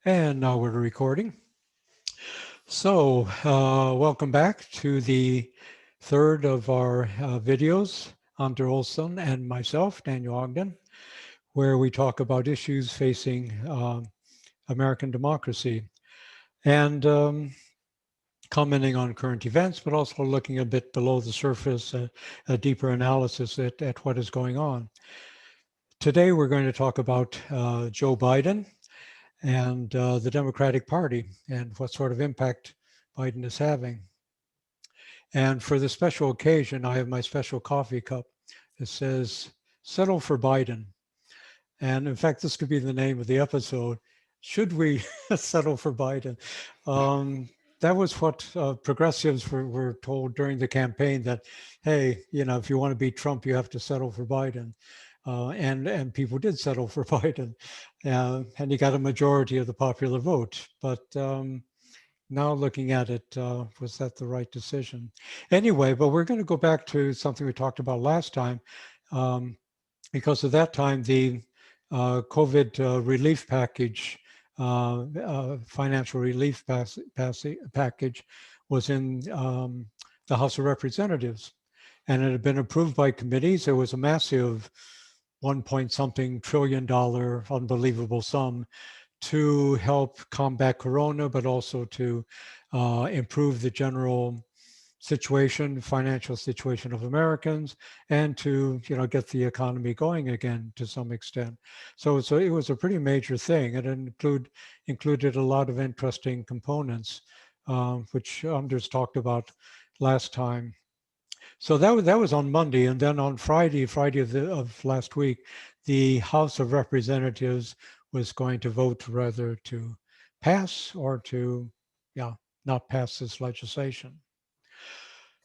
And now we're recording. So welcome back to the third of our videos, Andre Olson and myself, Daniel Ogden, where we talk about issues facing American democracy and commenting on current events, but also looking a bit below the surface, a deeper analysis at what is going on. Today, we're going to talk about Joe Biden and the Democratic Party and what sort of impact Biden is having. And for this special occasion, I have my special coffee cup that says, "Settle for Biden." And in fact, this could be the name of the episode. Should we settle for Biden? That was what progressives were told during the campaign, that, hey, if you want to beat Trump, you have to settle for Biden. And people did settle for Biden, and he got a majority of the popular vote. But now looking at it, was that the right decision? Anyway, but we're going to go back to something we talked about last time, because at that time the COVID relief package, financial relief package, was in the House of Representatives, and it had been approved by committees. There was a massive 1 point something trillion dollar unbelievable sum to help combat corona, but also to improve the general financial situation of Americans, and to get the economy going again to some extent. So it was a pretty major thing. It included a lot of interesting components, which Anders talked about last time. So that was on Monday, and then on Friday of last week, the House of Representatives was going to vote whether to pass or to, not pass this legislation.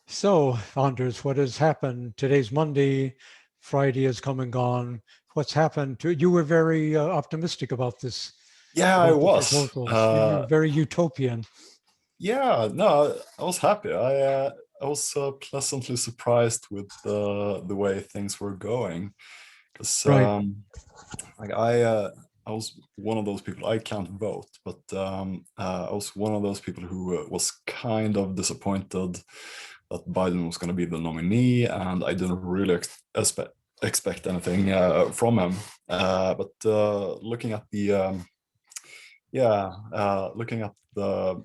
So, Anders, what has happened? Today's Monday, Friday has come and gone. What's happened to you? Were very optimistic about this. Yeah, I About the was. proposals. You were very utopian. Yeah, no, I was happy. I was pleasantly surprised with the way things were going, because Right. like I was one of those people. I can't vote, but I was one of those people who was kind of disappointed that Biden was going to be the nominee, and I didn't really expect anything from him. But looking at the looking at the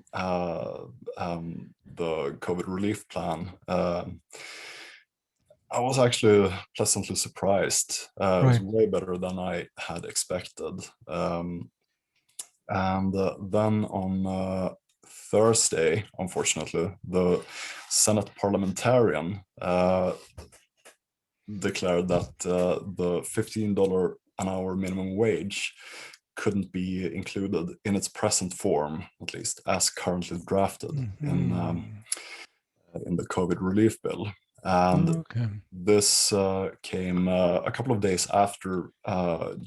COVID relief plan, I was actually pleasantly surprised. It was Right. way better than I had expected. And then on Thursday, unfortunately, the Senate Parliamentarian declared that the $15 an hour minimum wage couldn't be included in its present form, at least as currently drafted in the COVID relief bill. And this came a couple of days after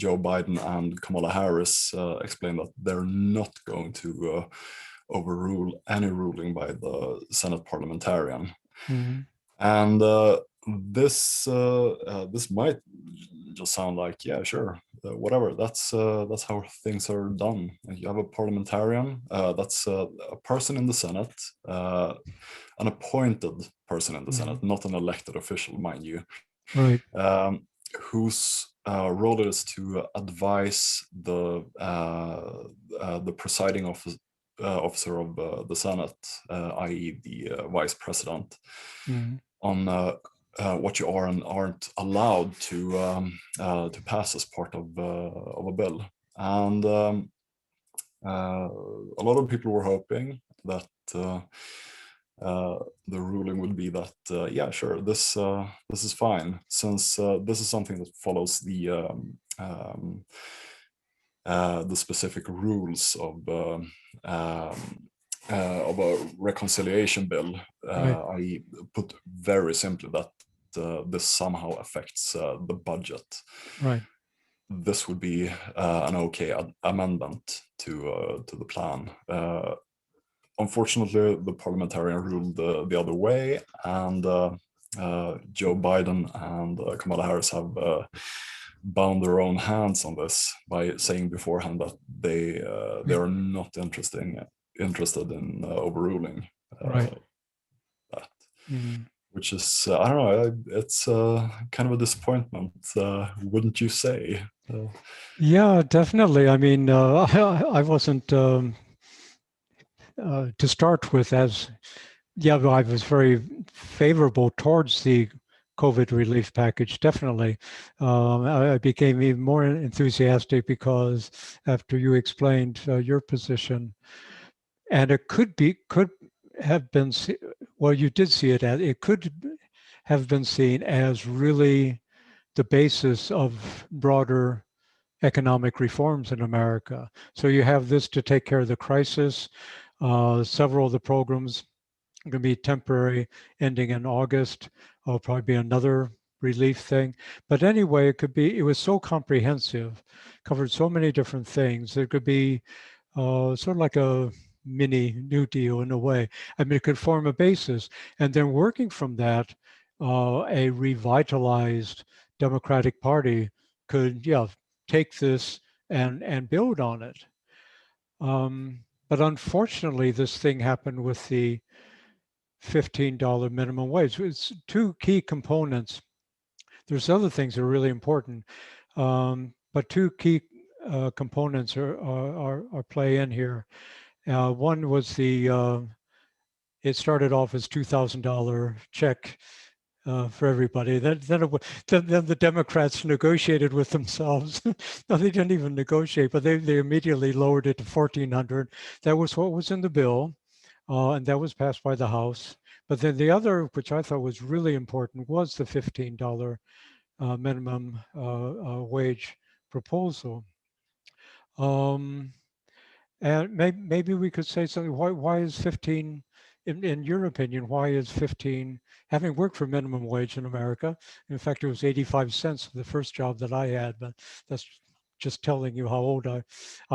Joe Biden and Kamala Harris explained that they're not going to overrule any ruling by the Senate Parliamentarian. And this might just sound like, yeah, sure, whatever. That's how things are done. You have a parliamentarian. That's a person in the Senate, an appointed person in the Senate, not an elected official, mind you, Right. whose role it is to advise the presiding officer of the Senate, i.e. the vice president, on what you are and aren't allowed to pass as part of a bill. And a lot of people were hoping that the ruling would be that, yeah, sure, this is fine, since this is something that follows the specific rules of a reconciliation bill. I put very simply that this somehow affects the budget. Right. This would be an okay amendment to the plan. Unfortunately, the parliamentarian ruled the other way, and Joe Biden and Kamala Harris have bound their own hands on this by saying beforehand that they are not interested in overruling Right. that, Mm. which is I don't know, it's kind of a disappointment, wouldn't you say? Yeah, definitely. I mean, I wasn't to start with as yeah, I was very favorable towards the COVID relief package. Definitely, I became even more enthusiastic because after you explained your position, and it could have been well, you did see it as it could have been seen as really the basis of broader economic reforms in America. So you have this to take care of the crisis. Several of the programs are going to be temporary, ending in August. Will probably be another relief thing. But anyway, it was so comprehensive, covered so many different things. It could be sort of like a mini New Deal in a way. I mean, it could form a basis. And then working from that, a revitalized Democratic Party could, yeah, take this and build on it. But unfortunately, this thing happened with the $15 minimum wage. It's two key components. There's other things that are really important, but two key components are play in here. One was it started off as $2,000 check for everybody. Then the Democrats negotiated with themselves. No, they didn't even negotiate, but they immediately lowered it to 1,400. That was what was in the bill, and that was passed by the House. But then the other, which I thought was really important, was the $15 minimum wage proposal. Um, and maybe we could say something. Why is 15, in your opinion, why is 15, having worked for minimum wage in America? In fact, it was 85 cents for the first job that I had, but that's just telling you how old I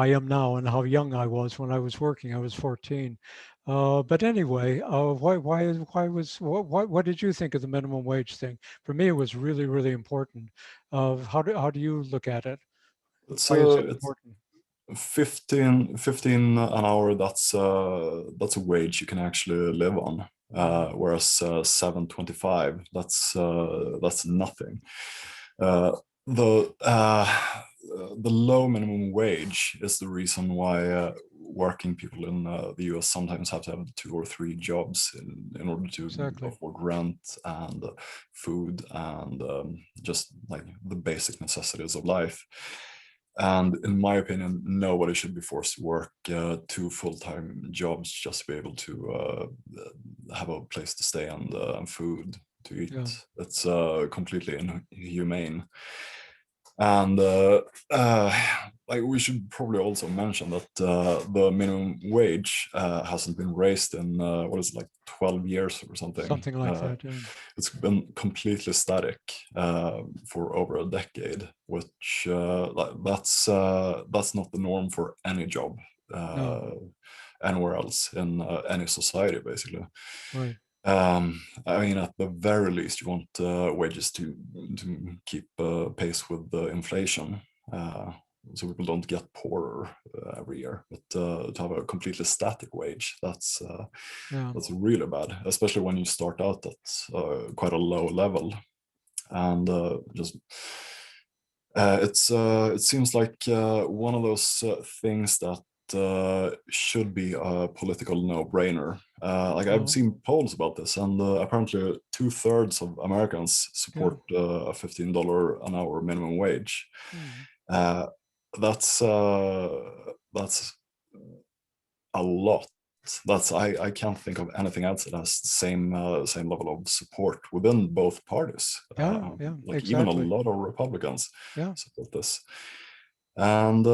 am now and how young I was when I was working. I was 14. But anyway, what did you think of the minimum wage thing? For me, it was really, really important. How do you look at it? It's Why is it it's important? 15 an hour. That's a wage you can actually live on. Mm, Whereas 7.25, that's nothing. Uh, the the low minimum wage is the reason why working people in the US sometimes have to have 2 or 3 jobs in order to exactly. afford rent and food and just like the basic necessities of life. And in my opinion, nobody should be forced to work 2 full-time jobs just to be able to have a place to stay and food to Yeah. eat. It's completely inhumane. And like we should probably also mention that the minimum wage hasn't been raised in what is it, like 12 years or something. Something like that, yeah. It's been completely static for over a decade, which that's not the norm for any job No, anywhere else in any society, basically. right. I mean, at the very least, you want wages to keep pace with the inflation, so people don't get poorer every year. But to have a completely static wage, Yeah, that's really bad, especially when you start out at quite a low level, and just it seems like one of those things that should be a political no-brainer. Like I've uh, seen polls about this, and apparently 2/3 of Americans yeah. support a $15 an hour minimum wage. Mm. Uh, that's a lot. I can't think of anything else that has the same level of support within both parties. Yeah, yeah, Like even a exactly. lot of Republicans Yeah, support this. And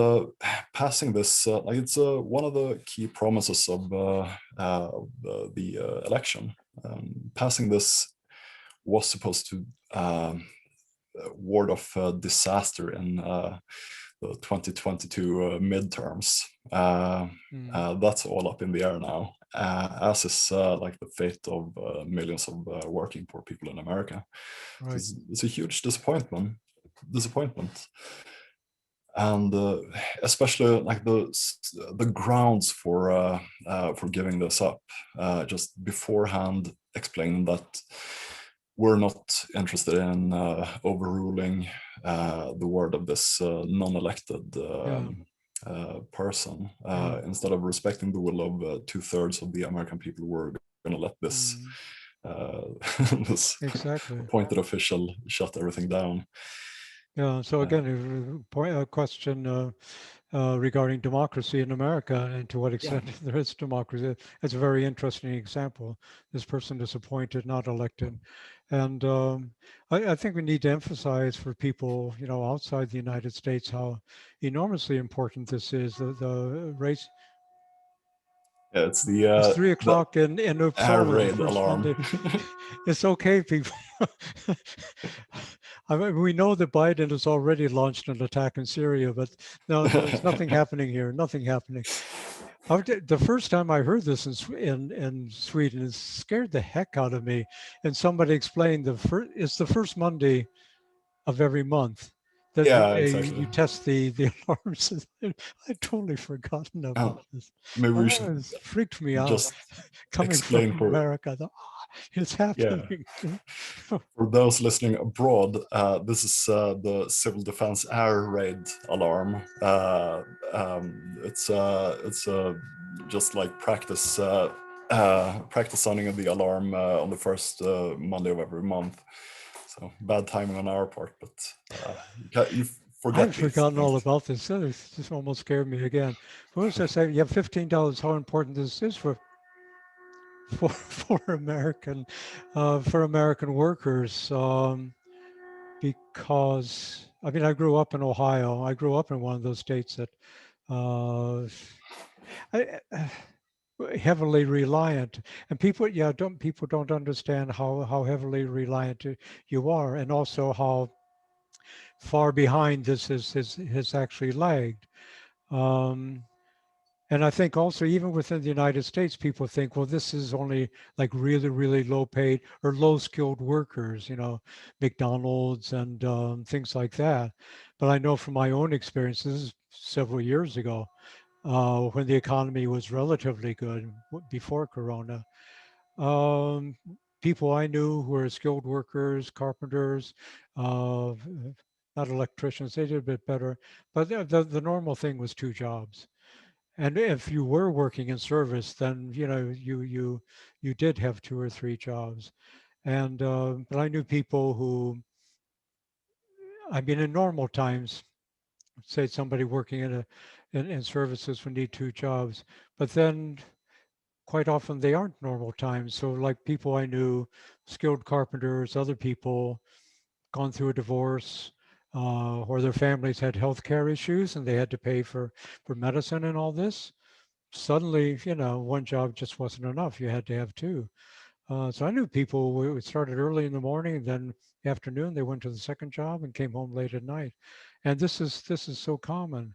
passing this, like it's one of the key promises of the election. Passing this was supposed to ward off disaster in the 2022 midterms. mm, That's all up in the air now, as is like the fate of millions of working poor people in America. right. It's a huge disappointment. disappointment. And especially like the grounds for giving this up, just beforehand explaining that we're not interested in overruling the word of this non-elected Yeah. person. Yeah. Instead of respecting the will of 2/3 of the American people, we're going to let this Mm, uh, this exactly. appointed official shut everything down. Yeah. So Uh, again, a question regarding democracy in America and to what yeah, extent there is democracy. It's a very interesting example. This person is appointed, not elected. And I think we need to emphasize for people, outside the United States, how enormously important this is. The race. yeah, it's It's three the o'clock in air Uppsala, the raid first alarm. Monday. It's okay, people. I mean, we know that Biden has already launched an attack in Syria, but no, there's nothing happening here. Nothing happening. The first time I heard this in Sweden, it scared the heck out of me. And somebody explained it's the first Monday of every month that Yeah, you exactly. test the alarms. I'd totally forgotten And about this. maybe we should It freaked me out just coming from explain for, America. I thought, it's yeah, happening. for those listening abroad, this is the Civil Defense Air Raid alarm. It's just like practice sounding of the alarm on the first Monday of every month. So bad timing on our part, but you forget I'd these forgotten all things. about this. This just almost scared me again. What was I saying? You have $15. How important this is for for American workers? Because I mean, I grew up in Ohio. I grew up in one of those states that uh, heavily reliant, and people don't understand how heavily reliant you are, and also how far behind this has actually lagged. Um, and I think also even within the United States, people think, well, this is only like really, really low paid or low skilled workers, McDonald's and things like that. But I know from my own experiences several years ago, when the economy was relatively good before Corona, um, people I knew who were skilled workers, carpenters, uh, not electricians, they did a bit better. But the normal thing was two jobs. And if you were working in service, then you did have two or three jobs. And but I knew people who, I mean, in normal times, say somebody working in services would need two jobs, but then quite often they aren't normal times. So like people I knew, skilled carpenters, other people gone through a divorce, or their families had health care issues and they had to pay for medicine and all this. Suddenly, one job just wasn't enough. You had to have two. So I knew people who started early in the morning, and then afternoon they went to the second job and came home late at night. And this is so common.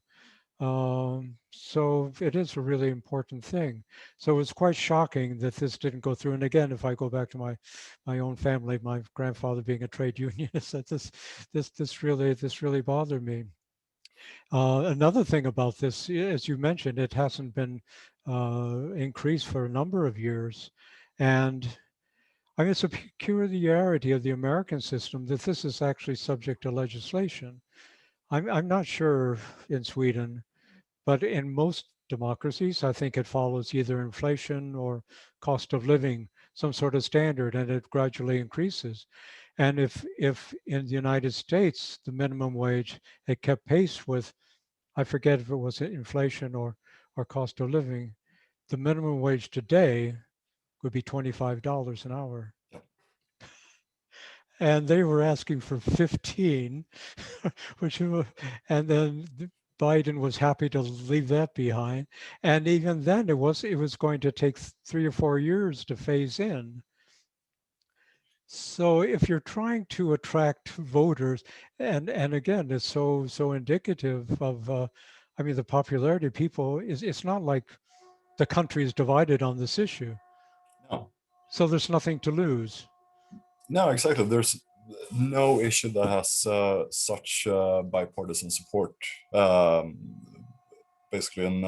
So it is a really important thing. So it's quite shocking that this didn't go through. And again, if I go back to my own family, my grandfather being a trade unionist, that this really bothered me. Another thing about this, as you mentioned, it hasn't been increased for a number of years. And I mean, it's a peculiarity of the American system that this is actually subject to legislation. I'm not sure in Sweden, but in most democracies, I think it follows either inflation or cost of living, some sort of standard, and it gradually increases. And if in the United States, the minimum wage had kept pace with, I forget if it was inflation or cost of living, the minimum wage today would be $25 an hour. And they were asking for 15, which, and then Biden was happy to leave that behind. And even then, it was going to take 3 or 4 years to phase in. So if you're trying to attract voters, and again, it's so indicative of, I mean, the popularity of people is, it's not like the country is divided on this issue. No, So there's nothing to lose. no, exactly. no issue that has such bipartisan support. Um, Basically, in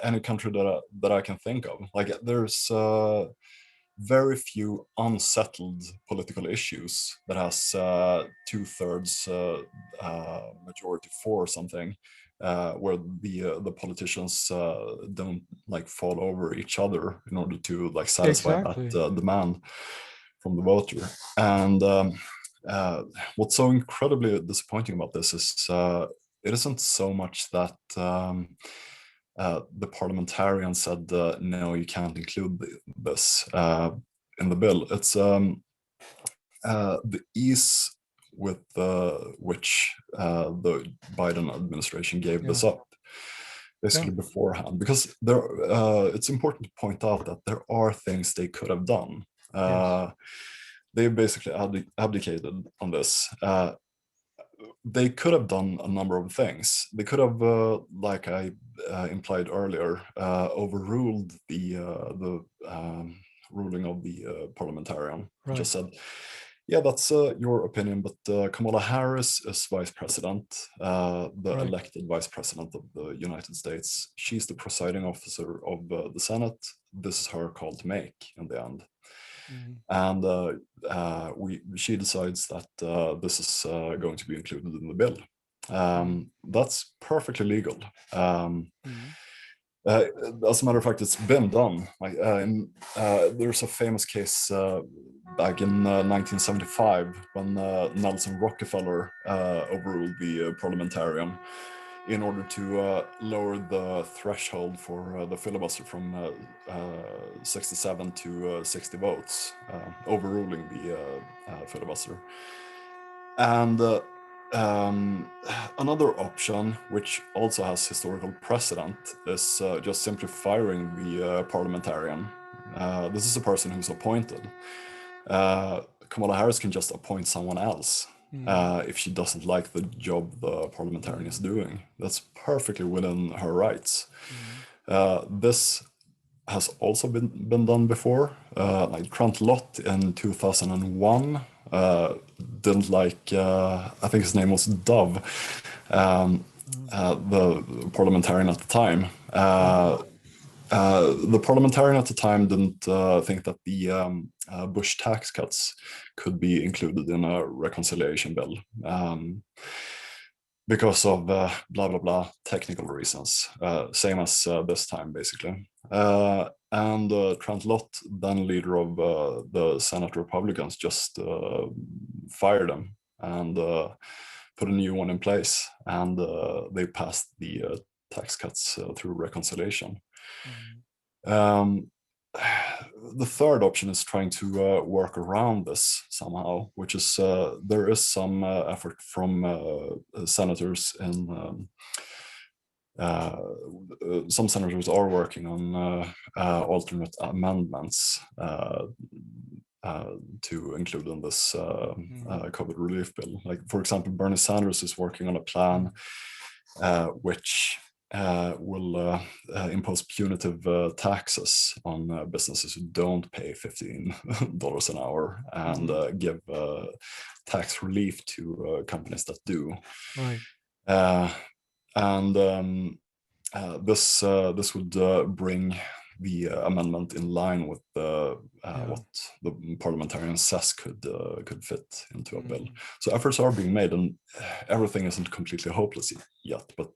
any country that I can think of, like there's very few unsettled political issues that has 2/3 majority for something, where the politicians don't like fall over each other in order to like satisfy that Exactly. demand from the voter. And what's so incredibly disappointing about this is it isn't so much that the parliamentarian said, no, you can't include this in the bill. It's the ease with which the Biden administration gave Yeah. this up basically Yeah. beforehand, because there it's important to point out that there are things they could have done. Yes. They basically abdicated on this. They could have done a number of things. They could have, like I implied earlier, overruled the ruling of the parliamentarian. Right. Just said, yeah, that's your opinion, but Kamala Harris is vice president, the Right. elected vice president of the United States. She's the presiding officer of the Senate. This is her call to make in the end. Mhm. And she decides that this is going to be included in the bill. Mhm. That's perfectly legal. Mhm. As a matter of fact, it's been done. There's a famous case back in 1975 when Nelson Rockefeller overruled the parliamentarian in order to lower the threshold for the filibuster from 67 to 60 votes, overruling the filibuster. And another option, which also has historical precedent, is just simply firing the parliamentarian. This is a person who's appointed. Kamala Harris can just appoint someone else Mhm. if she doesn't like the job the parliamentarian is Mhm. doing. That's perfectly within her rights. Mhm. This has also been done before. Like Grant Lott in 2001 didn't like, I think his name was Dove, Mhm. the parliamentarian at the time. Right. The parliamentarian at the time didn't think that the Bush tax cuts could be included in a reconciliation bill because of blah, blah, blah, technical reasons. Same as this time, basically. And Trent Lott, then leader of the Senate Republicans, just fired him and put a new one in place. And they passed the tax cuts through reconciliation. Mhm. Um, the third option is trying to work around this somehow, which is there is some effort from senators in some senators are working on alternate amendments to include in this Mhm. COVID relief bill. Like, for example, Bernie Sanders is working on a plan which will impose punitive taxes on businesses who don't pay $15 an hour and Mhm. give tax relief to companies that do. Right. Uh, and this would bring the amendment in line with Yeah. what the parliamentarian says could fit into a bill. Mhm. So efforts are being made, and everything isn't completely hopeless yet. But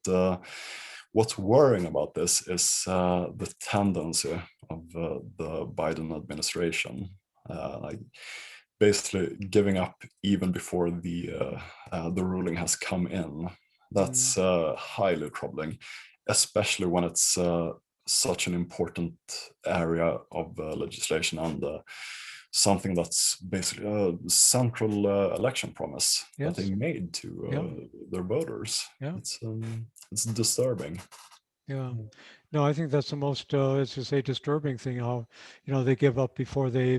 what's worrying about this is the tendency of the Biden administration, like basically giving up even before the ruling has come in. Mhm. That's highly troubling, especially when it's such an important area of legislation and something that's basically a central election promise that they Yes. made to Yeah. their voters. Yeah. It's disturbing. Yeah. No, I think that's the most, as you say, disturbing thing. How, they give up before they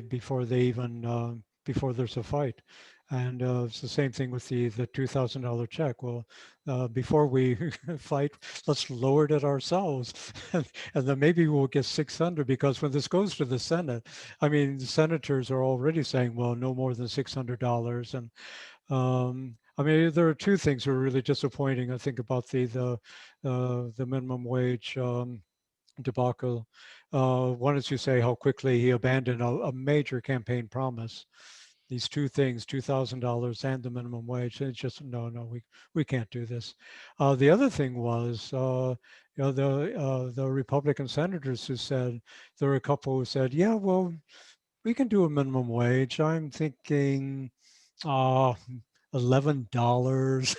even before there's a fight. And it's the same thing with the $2,000 check. Well, before we fight, let's lower it ourselves, and then maybe we'll get 600. Because when this goes to the Senate, I mean, the senators are already saying, well, no more than $600. And I mean, there are two things that are really disappointing, I think, about the minimum wage debacle. One is, you say, how quickly he abandoned a major campaign promise. These two things, $2,000 and the minimum wage. It's just, no, no, we can't do this. The other thing was, the Republican senators who said, there were a couple who said, yeah, well, we can do a minimum wage. I'm thinking, uh, $11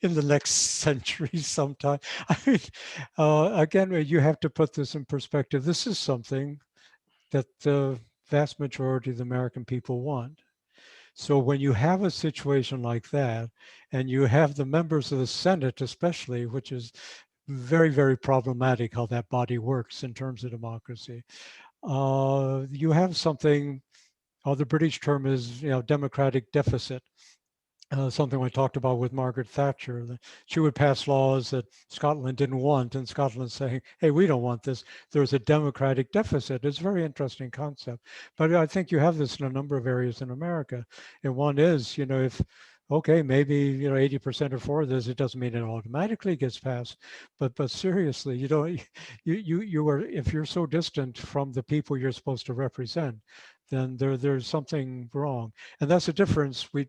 in the next century sometime. I mean, again, you have to put this in perspective. This is something that the vast majority of the American people want. So when you have a situation like that, and you have the members of the Senate, especially, which is very, very problematic how that body works in terms of democracy, you have something, the British term is, democratic deficit. Something we talked about with Margaret Thatcher. That she would pass laws that Scotland didn't want, and Scotland saying, hey, we don't want this. There's a democratic deficit. It's a very interesting concept. But I think you have this in a number of areas in America. And one is, if, okay, maybe, 80% are for this, it doesn't mean it automatically gets passed. But seriously, you don't, you are, if you're so distant from the people you're supposed to represent, then there's something wrong. And that's the difference. We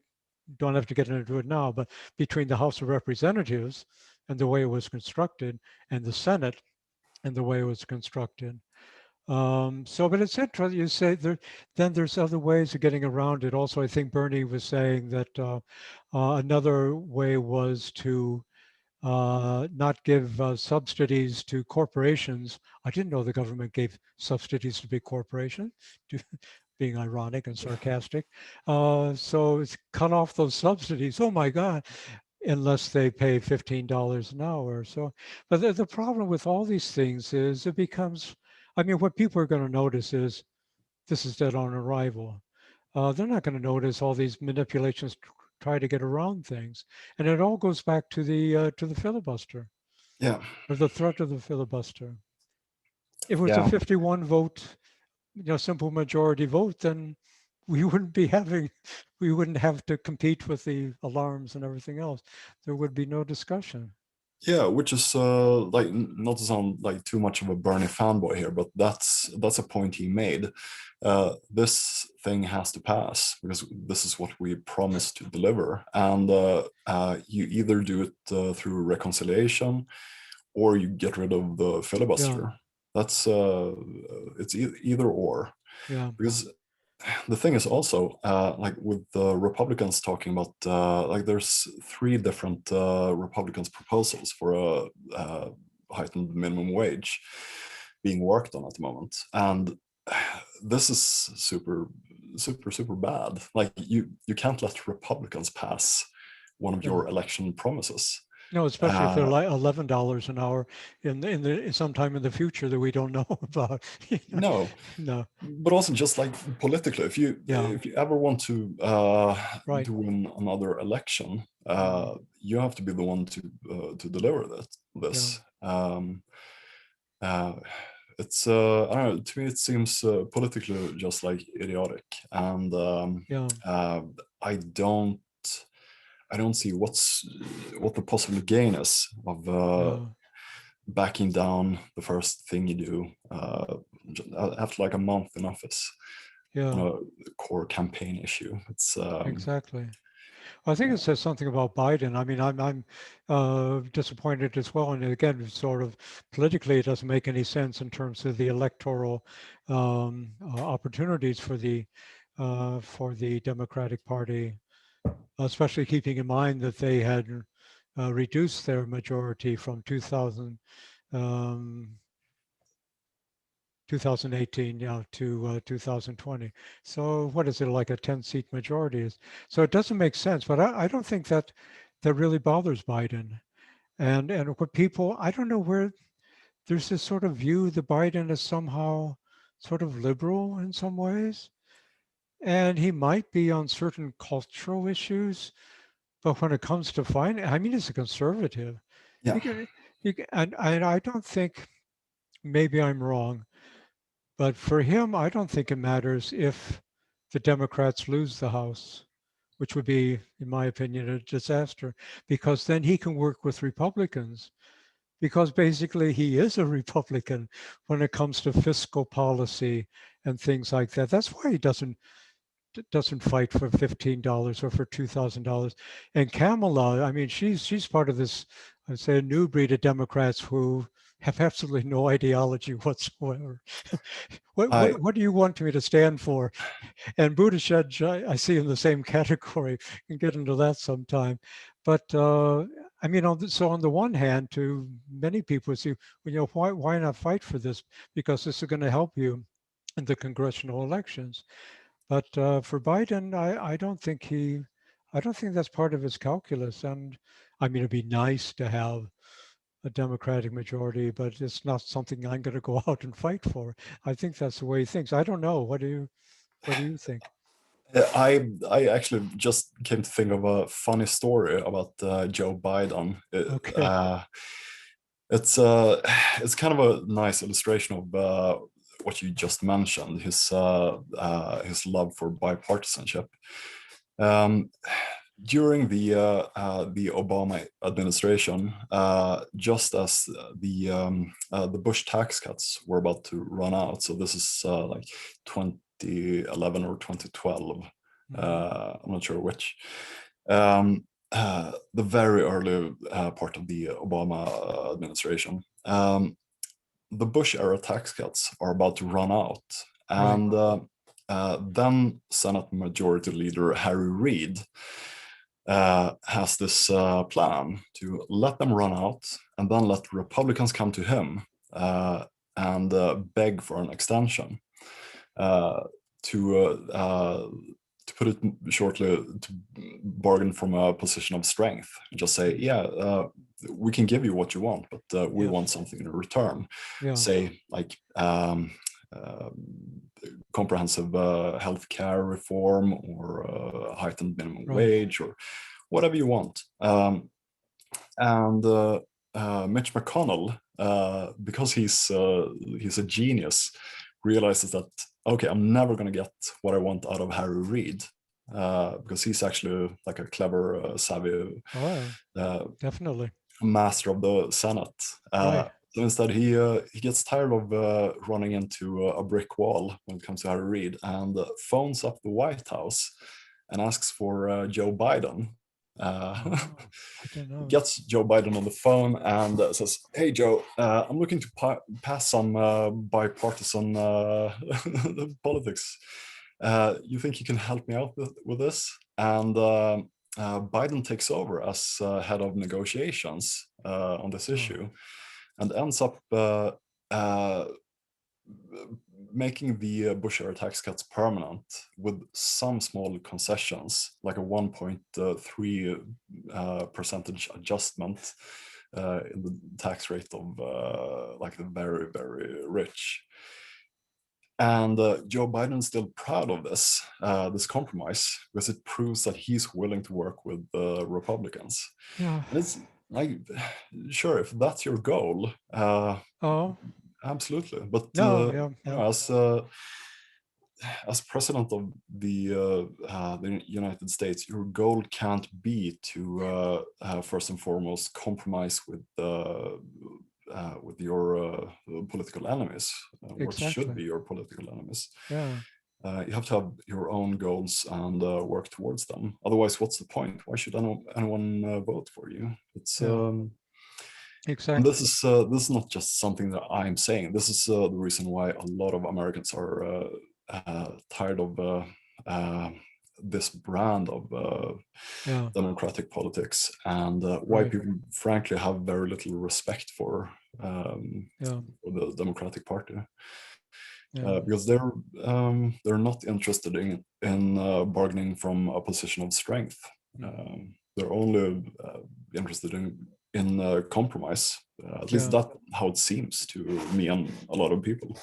don't have to get into it now, but between the House of Representatives and the way it was constructed, and the Senate and the way it was constructed. But it's interesting. You say there, then there's other ways of getting around it. Also, I think Bernie was saying that another way was to not give subsidies to corporations. I didn't know the government gave subsidies to big corporations, being ironic and sarcastic. So it's cut off those subsidies. Oh my God, unless they pay $15 an hour. So, but the problem with all these things is it becomes, I mean, what people are going to notice is this is dead on arrival. They're not going to notice all these manipulations try to get around things, and it all goes back to the filibuster, Yeah, or the threat of the filibuster. If it was a yeah. 51 vote, simple majority vote, then we wouldn't be having, we wouldn't have to compete with the alarms and everything else. There would be no discussion. Yeah, which is like not to sound like too much of a Bernie fanboy here, but that's a point he made. This thing has to pass because this is what we promised to deliver, and you either do it through reconciliation or you get rid of the Yeah, filibuster. That's it's either or, yeah, because the thing is also like with the Republicans talking about like there's three different Republicans proposals for a heightened minimum wage being worked on at the moment, and this is super bad. Like you can't let Republicans pass one of yeah. your election promises. No, especially if they're uh, like $11 an hour in sometime in the future that we don't know about. no, No, but also just like politically, yeah, if you ever want right. to win another election, Mm, you have to be the one to deliver yeah, this. Uh, it's I don't know. To me, it seems politically just like idiotic, and yeah, I don't I don't see what the possible gain is of yeah, backing down the first thing you do after like a month in office on yeah, a core campaign issue. It's exactly. I think it yeah, says something about Biden. I mean, I'm disappointed as well. And again, sort of politically, it doesn't make any sense in terms of the electoral opportunities for the Democratic Party, especially keeping in mind that they had reduced their majority from 2018, yeah, to 2020. So what is it, like a 10-seat majority? So it doesn't make sense. But I don't think that really bothers Biden. And what people, I don't know where there's this sort of view that Biden is somehow sort of liberal in some ways. and he might be on certain cultural issues, but when it comes to finance, I mean, he's a conservative. Yeah. And I don't think, maybe I'm wrong, but for him, I don't think it matters if the Democrats lose the House, which would be, in my opinion, a disaster, because then he can work with Republicans, because basically he is a Republican when it comes to fiscal policy and things like that. That's why he doesn't fight for $15 or for $2,000. And Kamala, I mean, she's part of this, I'd say, a new breed of Democrats who have absolutely no ideology whatsoever. I What do you want me to stand for? And Buttigieg, I see in the same category. We can get into that sometime. But I mean, so on the one hand, to many people, see, why not fight for this? Because this is going to help you in the congressional elections. But for Biden, I don't think that's part of his calculus. And I mean, it'd be nice to have a Democratic majority, but it's not something I'm going to go out and fight for. I think that's the way he thinks. I don't know. What do you think? I actually just came to think of a funny story about Joe Biden. Okay. It's it's kind of a nice illustration of what you just mentioned, his love for bipartisanship. Um, During the Obama administration, just as the Bush tax cuts were about to run out, so this is like 2011 or 2012. Mhm. I'm not sure which. The very early part of the Obama administration. The Bush era tax cuts are about to run out, Right. and then Senate Majority Leader Harry Reid has this plan to let them run out and then let Republicans come to him and beg for an extension. Uh, to uh, uh, to put it shortly, to bargain from a position of strength. Just say, Mhm. yeah, we can give you what you want, but we Yeah. want something in return. Yeah. Say like uh, comprehensive health care reform or heightened minimum Right. wage or whatever you want. And Mitch McConnell, because he's a genius, realizes that okay, I'm never going to get what I want out of Harry Reid because he's actually like a clever, savvy Oh, yeah. uh, Definitely. master of the Senate. Right. So instead, he gets tired of running into a brick wall when it comes to Harry Reid and phones up the White House and asks for Joe Biden. Uh, Oh, I don't know. gets Joe Biden on the phone and says, "Hey Joe, I'm looking to pass some bipartisan politics. You think you can help me out with this?" And Biden takes over as head of negotiations on this Oh, issue, and ends up uh, making the Bush era tax cuts permanent with some small concessions, like a 1.3 percentage adjustment in the tax rate of like the very, very rich. And Joe Biden's still proud of this compromise because it proves that he's willing to work with Republicans. yeah. And it's like, sure, if that's your goal, Oh, absolutely. But no. Yeah. you Yeah. know, as president of the United States, your goal can't be to first and foremost compromise with your political enemies, what should Exactly. be your political enemies. Yeah. You have to have your own goals and work towards them. Otherwise, what's the point? Why should anyone vote for you? It's Yeah. and Exactly. this is not just something that I'm saying. This is the reason why a lot of Americans are tired of this brand of Yeah. democratic politics, and why Right. people, frankly, have very little respect um, Yeah. for the Democratic Party Yeah. because they're not interested in bargaining from a position of strength. Mhm. They're only interested in compromise. At least Yeah. that's how it seems to me and a lot of people.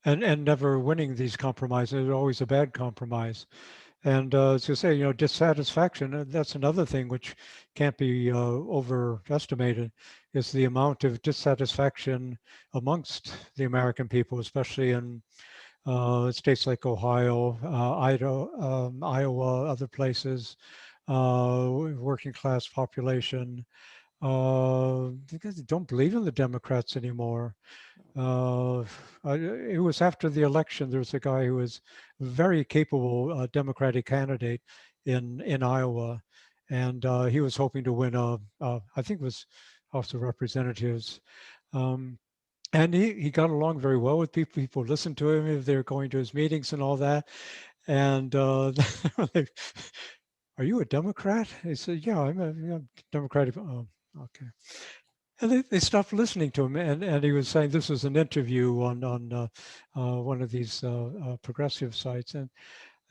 and never winning these compromises. It's always a bad compromise. And as you say, dissatisfaction, that's another thing which can't be overestimated, is the amount of dissatisfaction amongst the American people, especially in states like Ohio, Idaho, Iowa, other places, working class population, because they don't believe in the Democrats anymore. Uh, it was after the election. There was a guy who was a very capable Democratic candidate in Iowa, and he was hoping to win I think it was House of Representatives. Um, and he got along very well with people. People listened to him if they were going to his meetings and all that. And like, are you a Democrat? He said, yeah, I'm a Democratic. Oh, okay. And they stopped listening to him, and he was saying this was an interview on one of these progressive sites, and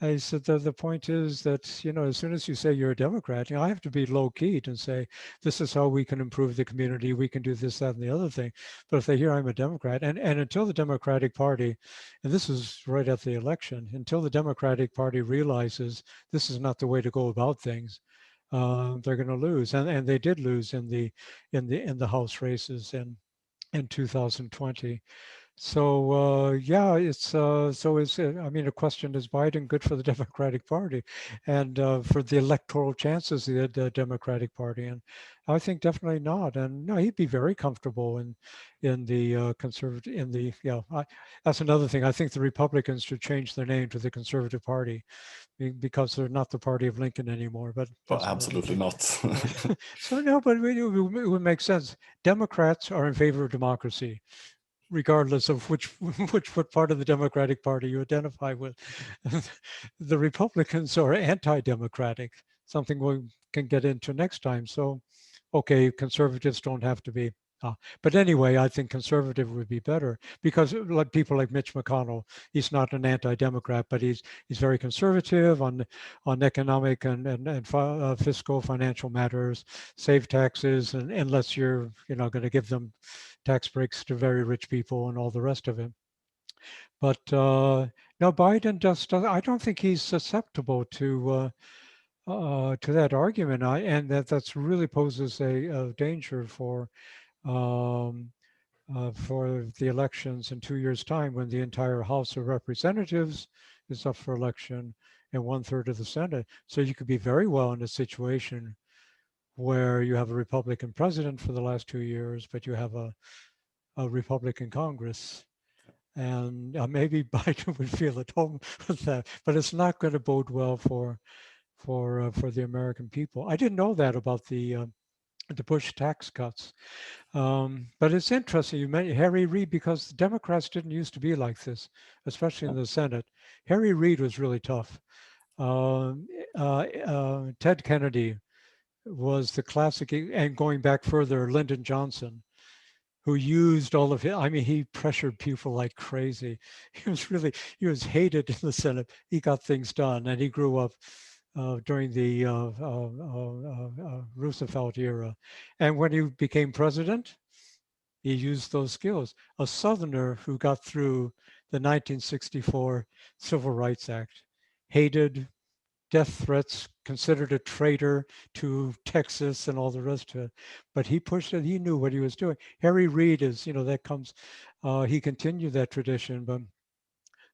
I said the point is that as soon as you say you're a Democrat, I have to be low keyed and say this is how we can improve the community, we can do this, that, and the other thing. But if they hear I'm a Democrat, and until the Democratic Party, and this was right at the election, until the Democratic Party realizes this is not the way to go about things, they're going to lose, and they did lose in the House races in 2020. So yeah, it's so is I mean, a question, is Biden good for the Democratic Party and for the electoral chances of the Democratic Party? And I think definitely not. And no, he'd be very comfortable in the conservative in the that's another thing. I think the Republicans should change their name to the Conservative Party because they're not the party of Lincoln anymore. But Well, that's another absolutely thing. not. So no, but it would make sense. Democrats are in favor of democracy regardless of which what part of the Democratic Party you identify with. The Republicans are anti-democratic, something we can get into next time. So, okay, conservatives don't have to be. But anyway, I think conservative would be better because, like people like Mitch McConnell, he's not an anti-democrat, but he's very conservative on economic and fiscal financial matters, save taxes, and unless you're going to give them tax breaks to very rich people and all the rest of it. But no, Biden just I don't think he's susceptible to that argument. And that's really poses a danger um, for the elections in 2 years' time when the entire House of Representatives is up for election and one third of the Senate. So you could be very well in a situation where you have a Republican president for the last 2 years, but you have a Republican Congress. And maybe Biden would feel at home with that, but it's not going to bode well for the American people. I didn't know that about the Bush tax cuts, but it's interesting. You mentioned Harry Reid because Democrats didn't used to be like this, especially in the Senate. Harry Reid was really tough. Um, Ted Kennedy was the classic, and going back further, Lyndon Johnson, who used all of it. I mean, he pressured people like crazy. He was hated in the Senate. He got things done, and he grew up during the Roosevelt era. And when he became president, he used those skills. A Southerner who got through the 1964 Civil Rights Act, hated, death threats, considered a traitor to Texas and all the rest of it. But he pushed it. He knew what he was doing. Harry Reid is, that comes, he continued that tradition. But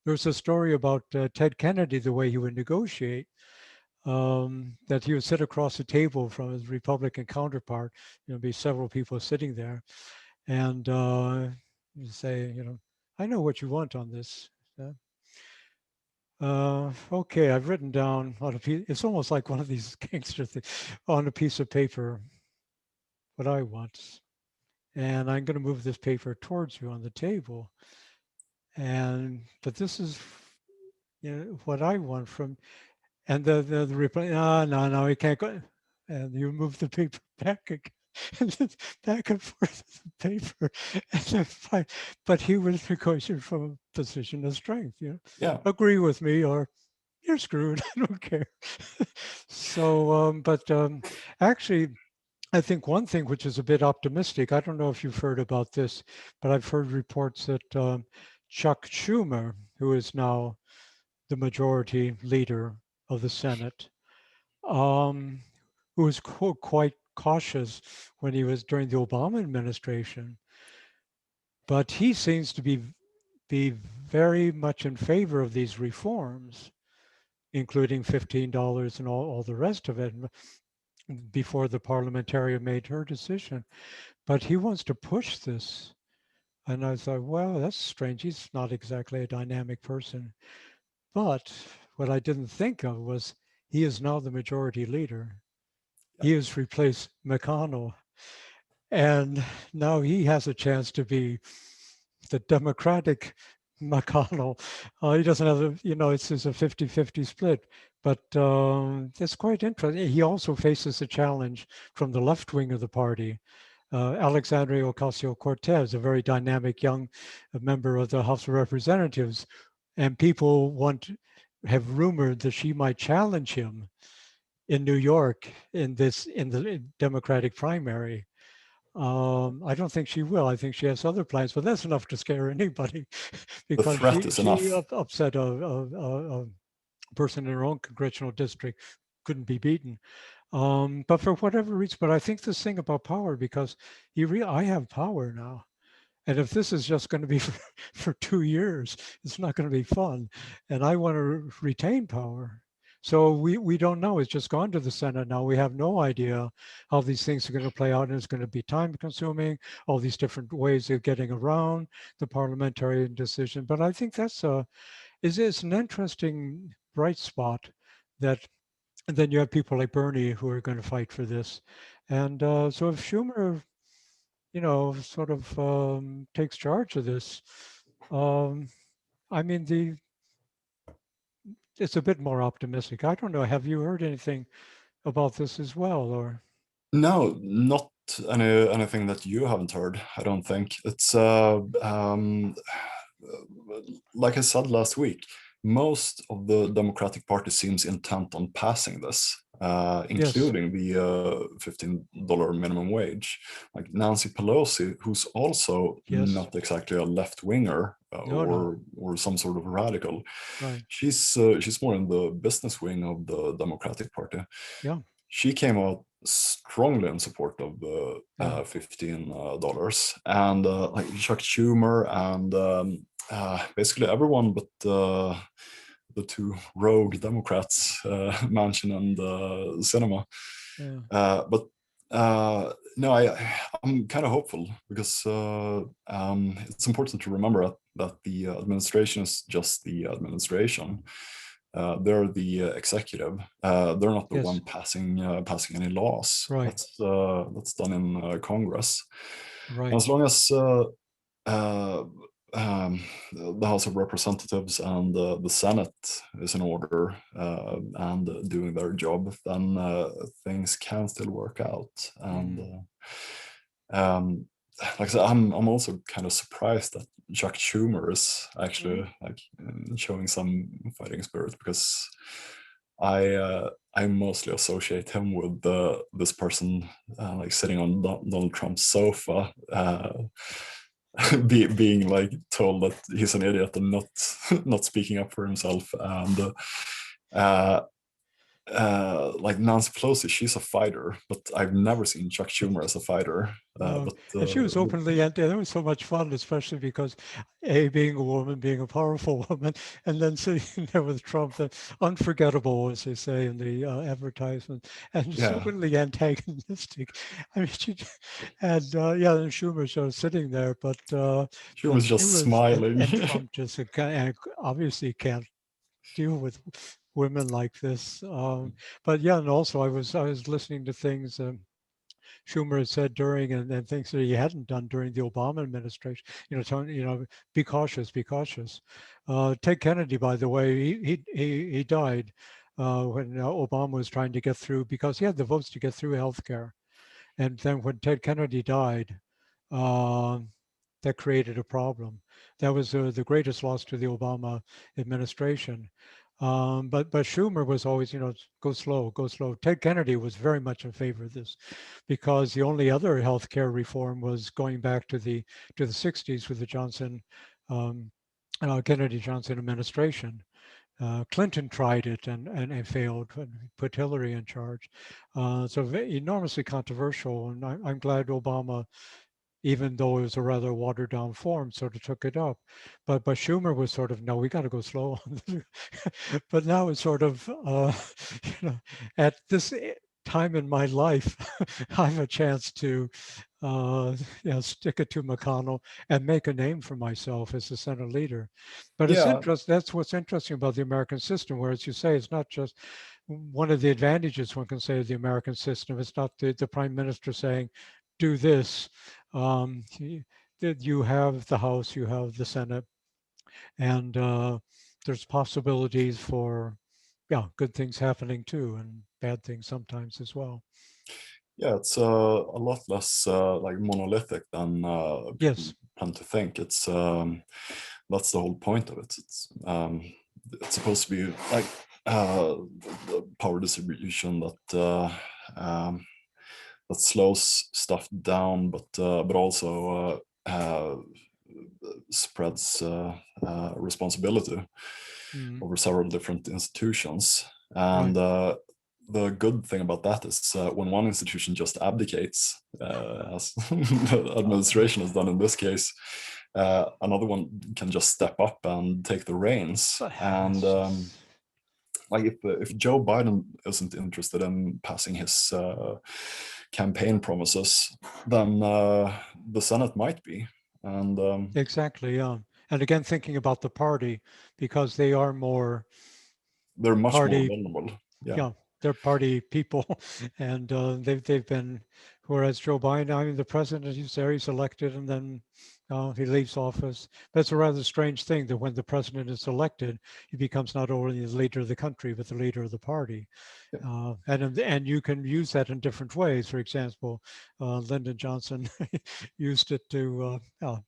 there's a story about Ted Kennedy, the way he would negotiate, that he would sit across the table from his Republican counterpart, be several people sitting there, and you say, I know what you want on this. Okay, I've written down on a piece. It's almost like one of these gangster things on a piece of paper what I want, and I'm going to move this paper towards you on the table. But this is what I want from, and the reply. No, we can't go. And you move the paper back again. And back and forth the paper, and then but he was negotiating from a position of strength. Yeah. Agree with me or you're screwed. I don't care. So, actually, I think one thing which is a bit optimistic, I don't know if you've heard about this, but I've heard reports that Chuck Schumer, who is now the majority leader of the Senate, um, who was quite cautious when he was during the Obama administration. But he seems to be very much in favor of these reforms, including $15 and all the rest of it before the parliamentarian made her decision. But he wants to push this. And I thought, well, that's strange. He's not exactly a dynamic person. But what I didn't think of was he is now the majority leader. Yeah. He has replaced McConnell. And now he has a chance to be the Democratic McConnell. He doesn't have, it's a 50-50 split, but it's quite interesting. He also faces a challenge from the left wing of the party. Alexandria Ocasio-Cortez, a very dynamic young member of the House of Representatives, and people have rumored that she might challenge him in New York in the Democratic primary. I don't think she will. I think she has other plans, but that's enough to scare anybody The because threat is she enough. upset a person in her own congressional district, couldn't be beaten. But for whatever reason, but I think this thing about power, because I have power now. And if this is just going to be for 2 years, it's not going to be fun. And I want to retain power. So we don't know. It's just gone to the Senate now. We have no idea how these things are going to play out. And it's going to be time consuming, all these different ways of getting around the parliamentarian decision. But I think it's an interesting bright spot that, and then you have people like Bernie who are going to fight for this. And so if Schumer sort of takes charge of this. Um, I mean, it's a bit more optimistic. I don't know. Have you heard anything about this as well, or? No, not anything that you haven't heard, I don't think. It's like I said last week, most of the Democratic Party seems intent on passing this, Yes. including the $15 minimum wage. Like Nancy Pelosi, who's also Yes. not exactly a left winger No. No. or some sort of radical. Right. She's more in the business wing of the Democratic Party. Yeah. She came out strongly in support of the Yeah. $15, and like Chuck Schumer and basically everyone but the two rogue Democrats, Manchin and Sinema. Yeah. But no, I'm kind of hopeful because it's important to remember that the administration is just the administration. They're the executive. They're not the one Yes. passing any laws. Right. That's done in Congress. And Right. as long as uh, the House of Representatives and the Senate is in order and doing their job, then things can still work out. And Mm. like I said, I'm also kind of surprised that Chuck Schumer is Mm. actually like showing some fighting spirit, because I mostly associate him with this person like sitting on Donald Trump's sofa, being like told that he's an idiot and not not speaking up for himself, and uh, like Nancy Pelosi, she's a fighter, but I've never seen Chuck Schumer as a fighter. No, and she was openly anti. That was so much fun, especially because, A, being a woman, being a powerful woman, and then sitting there with Trump, unforgettable, as they say in the advertisement, and just yeah, openly antagonistic. I mean, and yeah, and Schumer just sitting there, but Schumer's she just was, smiling. and Trump just obviously can't deal with women like this. But yeah, and also I was listening to things. Schumer had said during and things that he hadn't done during the Obama administration. Be cautious, be cautious. Ted Kennedy, by the way, he died when Obama was trying to get through because he had the votes to get through health care. And then when Ted Kennedy died, um, that created a problem. That was the greatest loss to the Obama administration. But Schumer was always, go slow, go slow. Ted Kennedy was very much in favor of this, because the only other healthcare reform was going back to the 60s with the Johnson um, Kennedy Johnson administration. Clinton tried it and failed and put Hillary in charge. So enormously controversial. And I'm glad Obama, even though it was a rather watered down form, sort of took it up. But Schumer was sort of, no, we got to go slow. But now it's sort of, at this time in my life, I have a chance to, stick it to McConnell and make a name for myself as the Senate leader. But it's Yeah, interesting. That's what's interesting about the American system, where, as you say, it's not just one of the advantages one can say of the American system. It's not the prime minister saying, do this. You have the House, you have the Senate, and there's possibilities for, yeah, good things happening too, and bad things sometimes as well. yeah, it's a lot less like monolithic than people Yes, tend to think. It's that's the whole point of it. It's supposed to be like the power distribution that slows stuff down, but also spreads responsibility mm, over several different institutions. right. And the good thing about that is when one institution just abdicates, as the administration has done in this case, another one can just step up and take the reins. But And it's just, like if Joe Biden isn't interested in passing his campaign promises, then the Senate might be. And exactly, yeah. And again, thinking about the party, because they are more they're much more party, vulnerable. Yeah. yeah, they're party people, and they've been. Whereas Joe Biden, I mean, the president, he's there, he's elected, and then he leaves office. That's a rather strange thing that when the president is elected, he becomes not only the leader of the country but the leader of the party. Yeah. And you can use that in different ways. For example, Lyndon Johnson used it to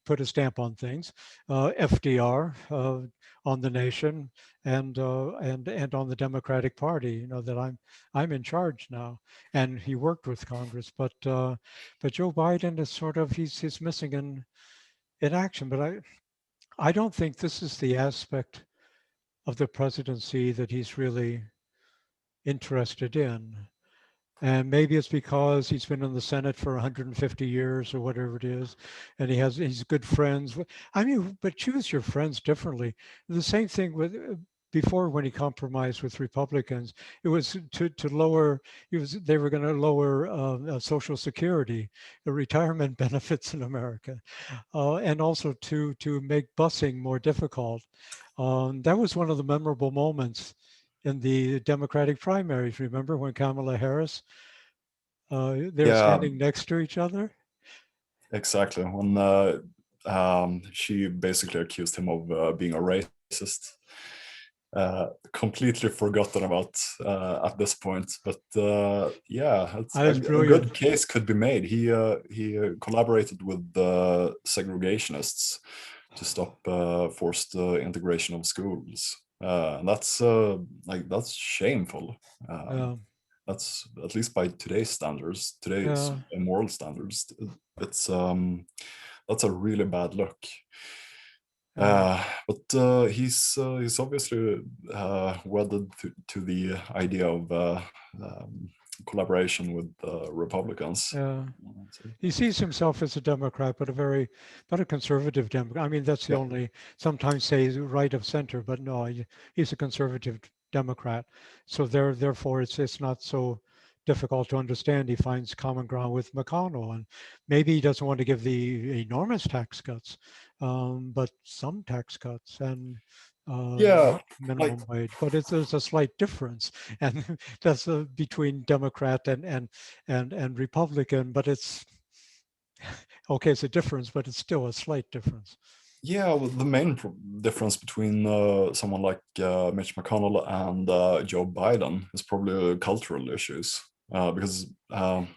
put a stamp on things. FDR on the nation and on the Democratic Party. You know that I'm in charge now, and he worked with Congress. But Joe Biden is sort of he's missing in action. But I don't think this is the aspect of the presidency that he's really interested in. And maybe it's because he's been in the Senate for 150 years or whatever it is, and he's good friends. I mean, but choose your friends differently. The same thing with before when he compromised with Republicans. It was to lower. They were going to lower Social Security, the retirement benefits in America, and also to make busing more difficult. That was one of the memorable moments in the Democratic primaries. Remember when Kamala Harris, they were Yeah, standing next to each other? exactly. When she basically accused him of being a racist. Completely forgotten about at this point, but yeah, it's That is a brilliant. good case could be made. He collaborated with the segregationists to stop forced integration of schools, and that's shameful. Um, Yeah, that's at least by today's yeah, moral standards. It's that's a really bad look. yeah, But he's obviously wedded to the idea of collaboration with Republicans. yeah. So, He sees himself as a Democrat, but a conservative Democrat. I mean, that's the yeah, only, sometimes say right of center, but no, he's a conservative Democrat. So therefore, it's not so difficult to understand. He finds common ground with McConnell, and maybe he doesn't want to give the enormous tax cuts, but some tax cuts and yeah, not like minimum wage. But there's a slight difference, and that's between Democrat and Republican. But it's okay, it's a difference, but it's still a slight difference. yeah. Well, the main difference between someone like Mitch McConnell and Joe Biden is probably cultural issues. Because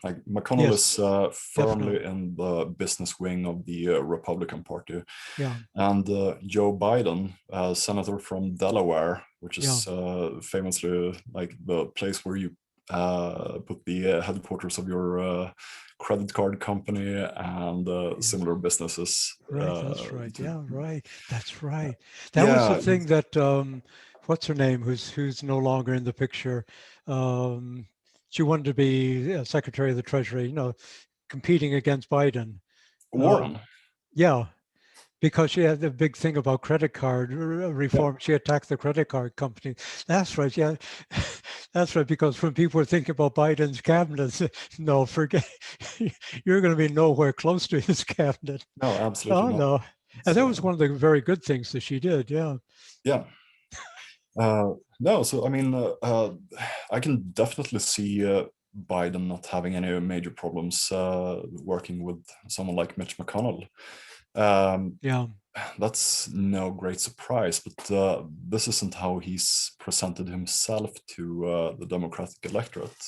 like McConnell Yes, is definitely. firmly in the business wing of the Republican Party, Yeah, and Joe Biden, senator from Delaware, which yeah, is famously like the place where you put the headquarters of your credit card company and similar businesses. Right, that's right. Yeah, right. That's right. That was the Yeah, thing that what's her name, who's no longer in the picture. Um, she wanted to be Secretary of the Treasury, competing against Biden. Uh, Warren. yeah, because she had the big thing about credit card Yeah, reform. She attacked the credit card company. That's right. Yeah, that's right. Because when people were thinking about Biden's cabinet, no, forget, you're going to be nowhere close to his cabinet. no, absolutely Oh not. no, and It's, that was one of the very good things that she did. Yeah, yeah. No, so I mean, I can definitely see Biden not having any major problems working with someone like Mitch McConnell. Um, yeah, that's no great surprise, but this isn't how he's presented himself to the Democratic electorate.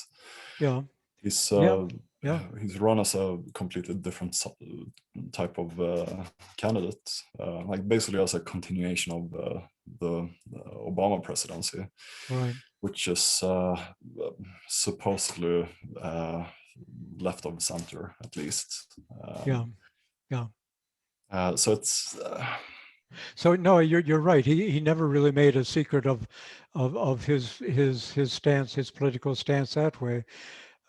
yeah, He's yeah, uh, yeah, he's run as a completely different type of candidate, like basically as a continuation of the Obama presidency, right, which is supposedly left of center at least. yeah, yeah. So it's So no, you're right. He never really made a secret of his stance, his political stance that way.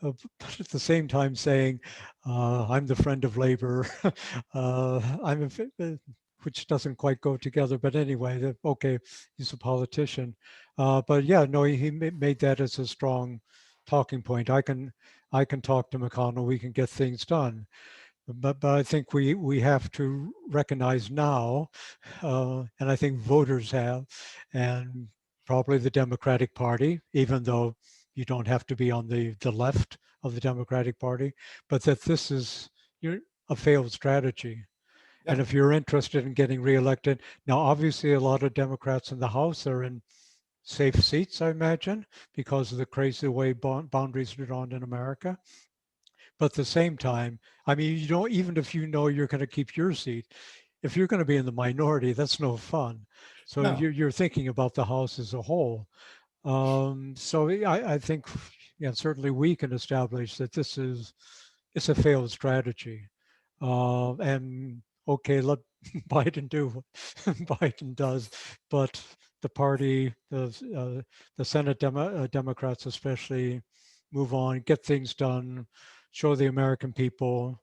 But at the same time saying, I'm the friend of labor, I'm which doesn't quite go together. But anyway, okay, he's a politician. But yeah, no, he made that as a strong talking point. I can talk to McConnell. We can get things done. But I think we have to recognize now, and I think voters have, and probably the Democratic Party, even though you don't have to be on the left of the Democratic Party, but that this is a failed strategy. yeah, And if you're interested in getting reelected, now obviously a lot of Democrats in the House are in safe seats, I imagine, because of the crazy way boundaries are drawn in America. But at the same time, I mean, you don't, even if you know you're going to keep your seat, if you're going to be in the minority, that's no fun. So no, you're thinking about the House as a whole. So I think, yeah, certainly we can establish that it's a failed strategy. And okay, let Biden do what Biden does, but the party, the Senate Democrats especially, move on, get things done, show the American people.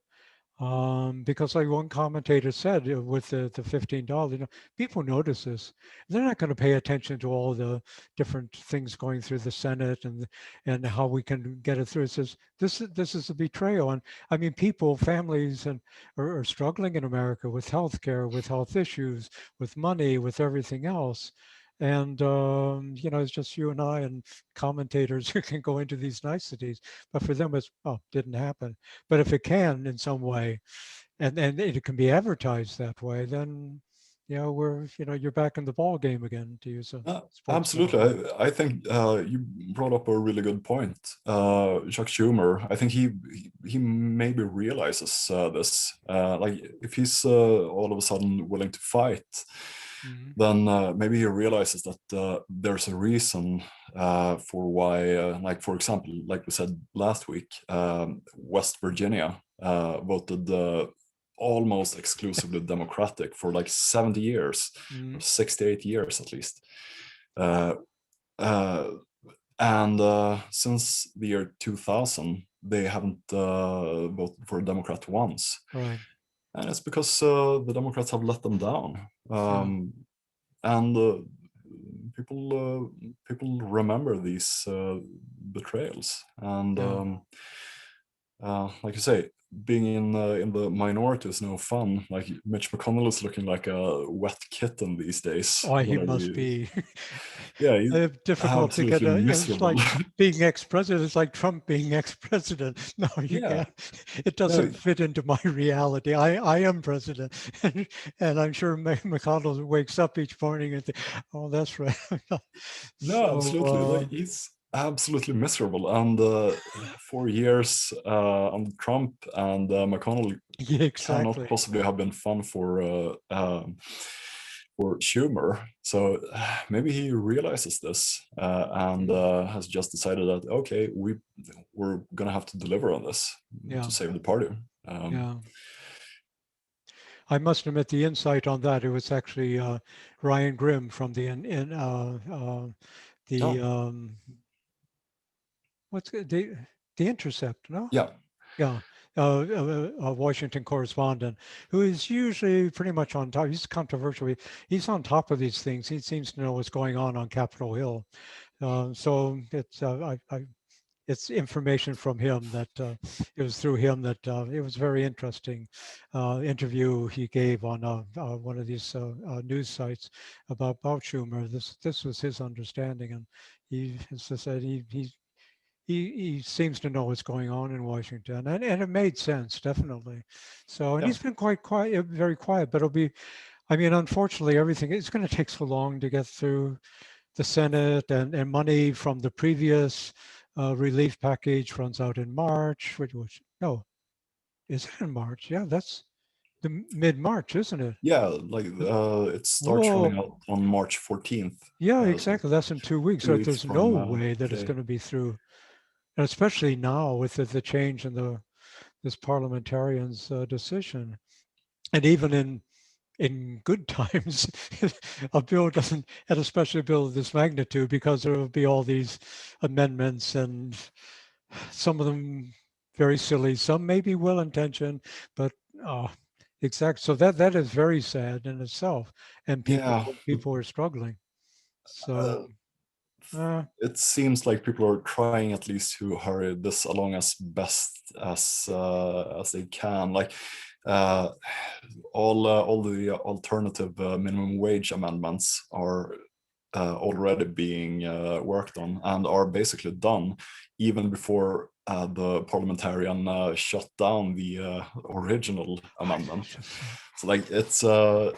Because like one commentator said with the $15, people notice this. They're not going to pay attention to all the different things going through the Senate and how we can get it through. It says this is a betrayal. And I mean, people, families, and are struggling in America with health care, with health issues, with money, with everything else. And it's just you and I and commentators who can go into these niceties. But for them, it's didn't happen. But if it can in some way, and it can be advertised that way, then you're back in the ball game again, to use a sports absolutely. metaphor. I think you brought up a really good point. Chuck Schumer, I think he maybe realizes this. Like if he's all of a sudden willing to fight, Hmm. then maybe he realizes that there's a reason for why, like for example, like we said last week, West Virginia voted almost exclusively Democratic for like 70 years or Hmm. 68 years at least. Uh, uh, and since the year 2000, they haven't voted for a Democrat once. Right. And it's because the Democrats have let them down. Yeah. And people remember these betrayals. And Yeah. like you say, being in the minority is no fun. Like Mitch McConnell is looking like a wet kitten these days. Oh, he Whenever must he, be yeah, he's difficult to get. absolutely It's miserable. like being ex-president. It's like Trump being ex-president. No, you Yeah, can't. It no, doesn't fit into my reality. I am president, and I'm sure McConnell wakes up each morning and think, "Oh, that's right." no, So absolutely. Like he's absolutely miserable. And 4 years on Trump and McConnell yeah, cannot exactly. possibly have been fun for Schumer. So maybe he realizes this and has just decided that, okay, we're gonna have to deliver on this Yeah. to save the party. Yeah. I must admit the insight on that, it was actually Ryan Grimm from the Oh, what's the Intercept, no? yeah, Yeah, a Washington correspondent who is usually pretty much on top. He's controversial. He's on top of these things. He seems to know what's going on Capitol Hill. So it's information from him that it was through him that it was very interesting interview he gave on one of these news sites about Schumer. This was his understanding, and he, as I said, he seems to know what's going on in Washington, and it made sense definitely. So, and yeah, he's been quite quiet, very quiet. But it'll be, I mean, unfortunately, everything it's going to take so long to get through the Senate, and money from the previous relief package runs out in March. Which no, is it in March? Yeah, that's the mid-March, isn't it? yeah. Like it starts Whoa. running out on March 14th. Yeah, So exactly. That's in 2 weeks. 2 So weeks there's no from way that it's today. going to be through, and especially now with the change in this parliamentarian's decision. And even in good times, a bill doesn't, and especially a bill of this magnitude, because there will be all these amendments, and some of them very silly, some may be well intentioned, but uh, exact. So that is very sad in itself, and Yeah, people are struggling. So uh, uh, it seems like people are trying at least to hurry this along as best as they can. Like uh, all the alternative minimum wage amendments are already being worked on and are basically done even before the parliamentarian shut down the original amendment. So like it's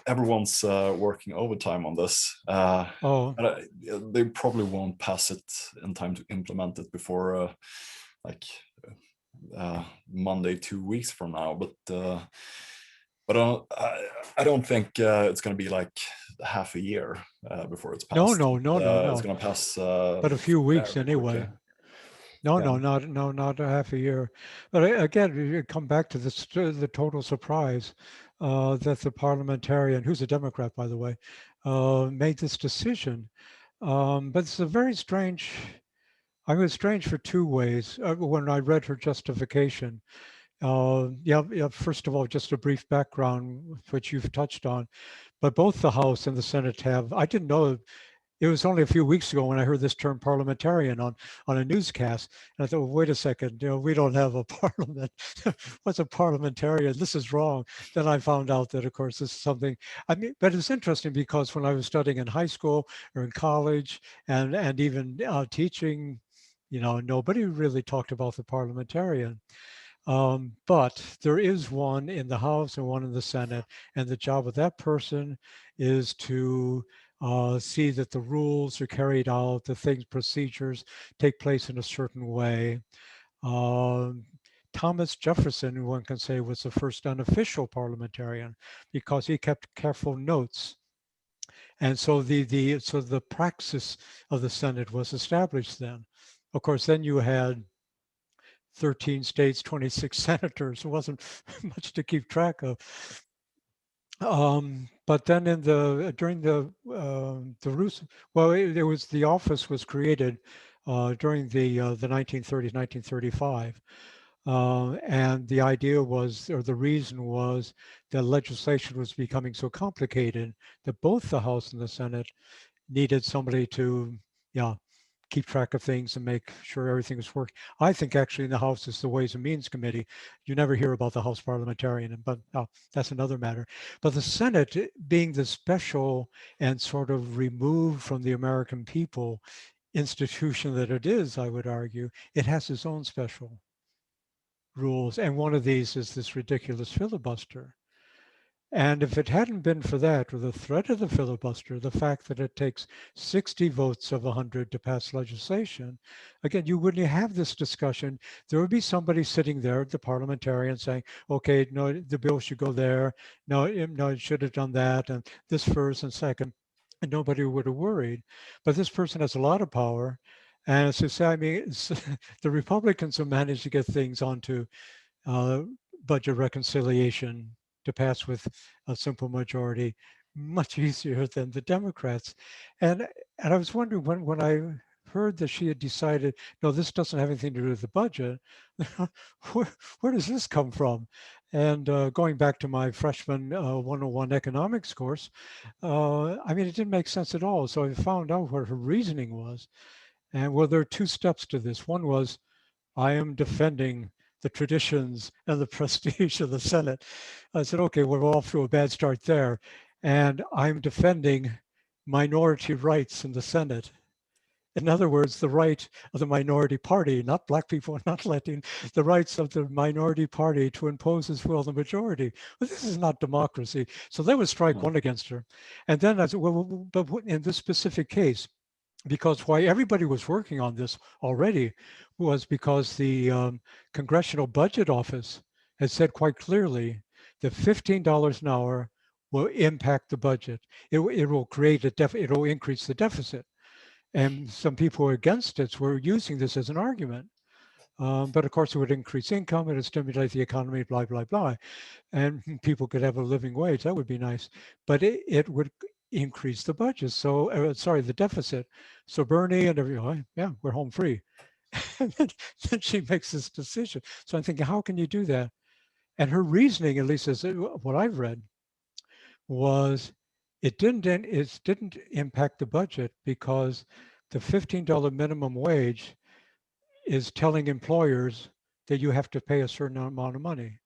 everyone's working overtime on this. oh And they probably won't pass it in time to implement it before like Monday 2 weeks from now. But I don't think it's going to be like half a year before it's no passed. no no no It's no, going to pass but a few weeks very quickly. anyway. No, Yeah, no, not a half a year. But again, you come back to this, the total surprise that the parliamentarian, who's a Democrat, by the way, made this decision. But it's a very strange. I was strange for two ways. When I read her justification, yeah, first of all, just a brief background, which you've touched on. But both the House and the Senate have. I didn't know it was only a few weeks ago when I heard this term parliamentarian on a newscast. And I thought, well, wait a second, we don't have a parliament. What's a parliamentarian? This is wrong. Then I found out that, of course, this is something, I mean, but it's interesting because when I was studying in high school or in college and even teaching, nobody really talked about the parliamentarian. But there is one in the House and one in the Senate, and the job of that person is to see that the rules are carried out, the things, procedures take place in a certain way. Um, Thomas Jefferson, one can say, was the first unofficial parliamentarian because he kept careful notes, and so the praxis of the Senate was established then. Of course, then you had 13 states, 26 senators. It wasn't much to keep track of. But then during the Rus, well, it was the office was created during the 1930s, 1935. And the idea was, or the reason was, that legislation was becoming so complicated that both the House and the Senate needed somebody to, yeah, keep track of things and make sure everything is working. I think actually in the House is the Ways and Means Committee. You never hear about the House parliamentarian, but that's another matter. But the Senate, being the special and sort of removed from the American people institution that it is, I would argue, it has its own special rules. And one of these is this ridiculous filibuster. And if it hadn't been for that, with the threat of the filibuster, the fact that it takes 60 votes of 100 to pass legislation, again, you wouldn't have this discussion. There would be somebody sitting there, the parliamentarian, saying, okay, no, the bill should go there. No, no, it should have done that. And this first and second. And nobody would have worried. But this person has a lot of power. And as I say, I mean, the Republicans have managed to get things onto uh, budget reconciliation to pass with a simple majority much easier than the Democrats. And I was wondering when I heard that she had decided, no, this doesn't have anything to do with the budget. where, where does this come from? And going back to my freshman 101 economics course, I mean, it didn't make sense at all. So I found out what her reasoning was. And well, there are two steps to this. One was, I am defending the traditions and the prestige of the Senate. I said, okay, we're off to a bad start there. And I'm defending minority rights in the Senate. In other words, the right of the minority party, not black people, not Latin, the rights of the minority party to impose its will on the majority. Well, this is not democracy. So that was strike one against her. And then I said, well, but in this specific case, because why everybody was working on this already was because the Congressional Budget Office has said quite clearly that $15 an hour will impact the budget. It will create it will increase the deficit. And some people against it were using this as an argument. But of course, it would increase income, it would stimulate the economy, blah, blah, blah. And people could have a living wage. That would be nice. But it would increase the budget. So, sorry, the deficit. So Bernie and everyone, yeah, we're home free. And then she makes this decision. So I'm thinking, how can you do that? And her reasoning, at least as what I've read, was it didn't impact the budget because the $15 minimum wage is telling employers that you have to pay a certain amount of money.